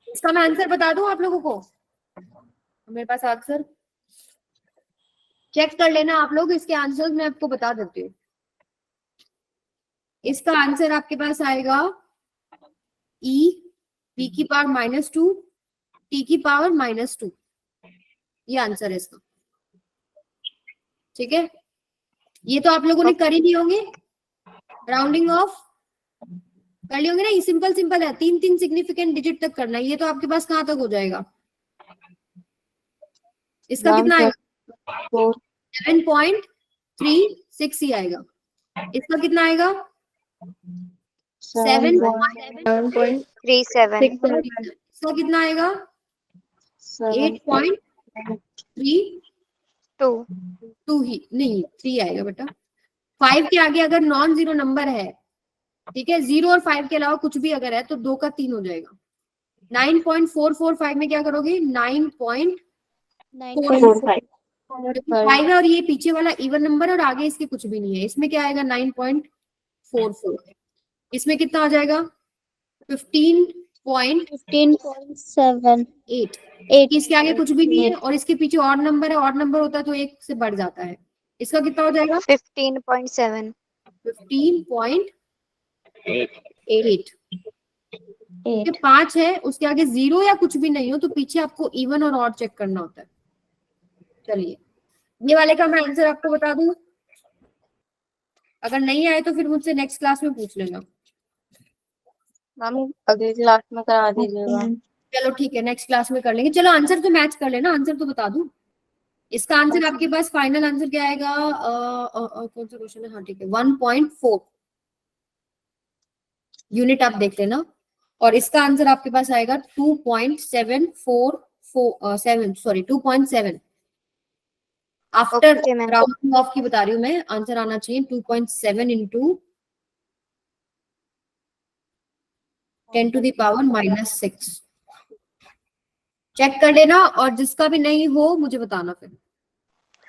इसका मैं आंसर बता दूं आप लोगों को, मेरे पास आंसर चेक कर लेना आप लोग, इसके आंसर मैं आपको बता देती हूँ। इसका आंसर आपके पास आएगा e p की पावर -2 t की पावर -2, ये आंसर है इसका, ठीक है। ये तो आप लोगों ने कर ही नहीं होंगे, राउंडिंग ऑफ कर लिए होंगे ना, ये सिंपल है, 3 सिग्निफिकेंट डिजिट तक करना है। ये तो आपके पास कहाँ तक हो जाएगा, इसका कितना आएगा, 7.36 ही आएगा। इसका कितना आएगा, 7.37। इसका कितना आएगा, 8.32 ही नहीं, 3 आएगा बेटा। 5 के आगे अगर नॉन जीरो नंबर है, ठीक है, 0 और 5 के अलावा कुछ भी अगर है तो 2 का 3 हो जाएगा। 9.445 में क्या करोगे, 9.45 5 है और ये पीछे वाला इवन नंबर और आगे इसके कुछ भी नहीं है, इसमें क्या आएगा 9.44। इसमें कितना आ जाएगा 15.78। इसके आगे कुछ भी नहीं है और इसके पीछे और नंबर है, और नंबर होता है तो 1 से बढ़ जाता है। इसका कितना हो जाएगा 15.7। 15.8। 5 है, उसके आगे 0 या कुछ भी नहीं हो तो पीछे आपको इवन और ऑड चेक करना होता है। चलिए ये वाले का मैं आंसर आपको बता दूं, अगर नहीं आए तो फिर मुझसे नेक्स्ट क्लास में पूछ लेना। मैम अगली क्लास में करा दीजिएगा। चलो ठीक है, नेक्स्ट क्लास में कर लेंगे। चलो आंसर तो मैच कर लेना, आंसर तो बता दूं। इसका आंसर आपके पास फाइनल आंसर क्या आएगा, कौन सा क्वेश्चन है, हाँ ठीक है 1.4 यूनिट आप देख लेना। और इसका आंसर आपके पास आएगा 2.7 आफ्टर राउंडिंग ऑफ की बता रही हूँ मैं, आंसर आना चाहिए 2.7 इंटू 10⁻⁻⁶। चेक कर लेना और जिसका भी नहीं हो मुझे बताना फिर।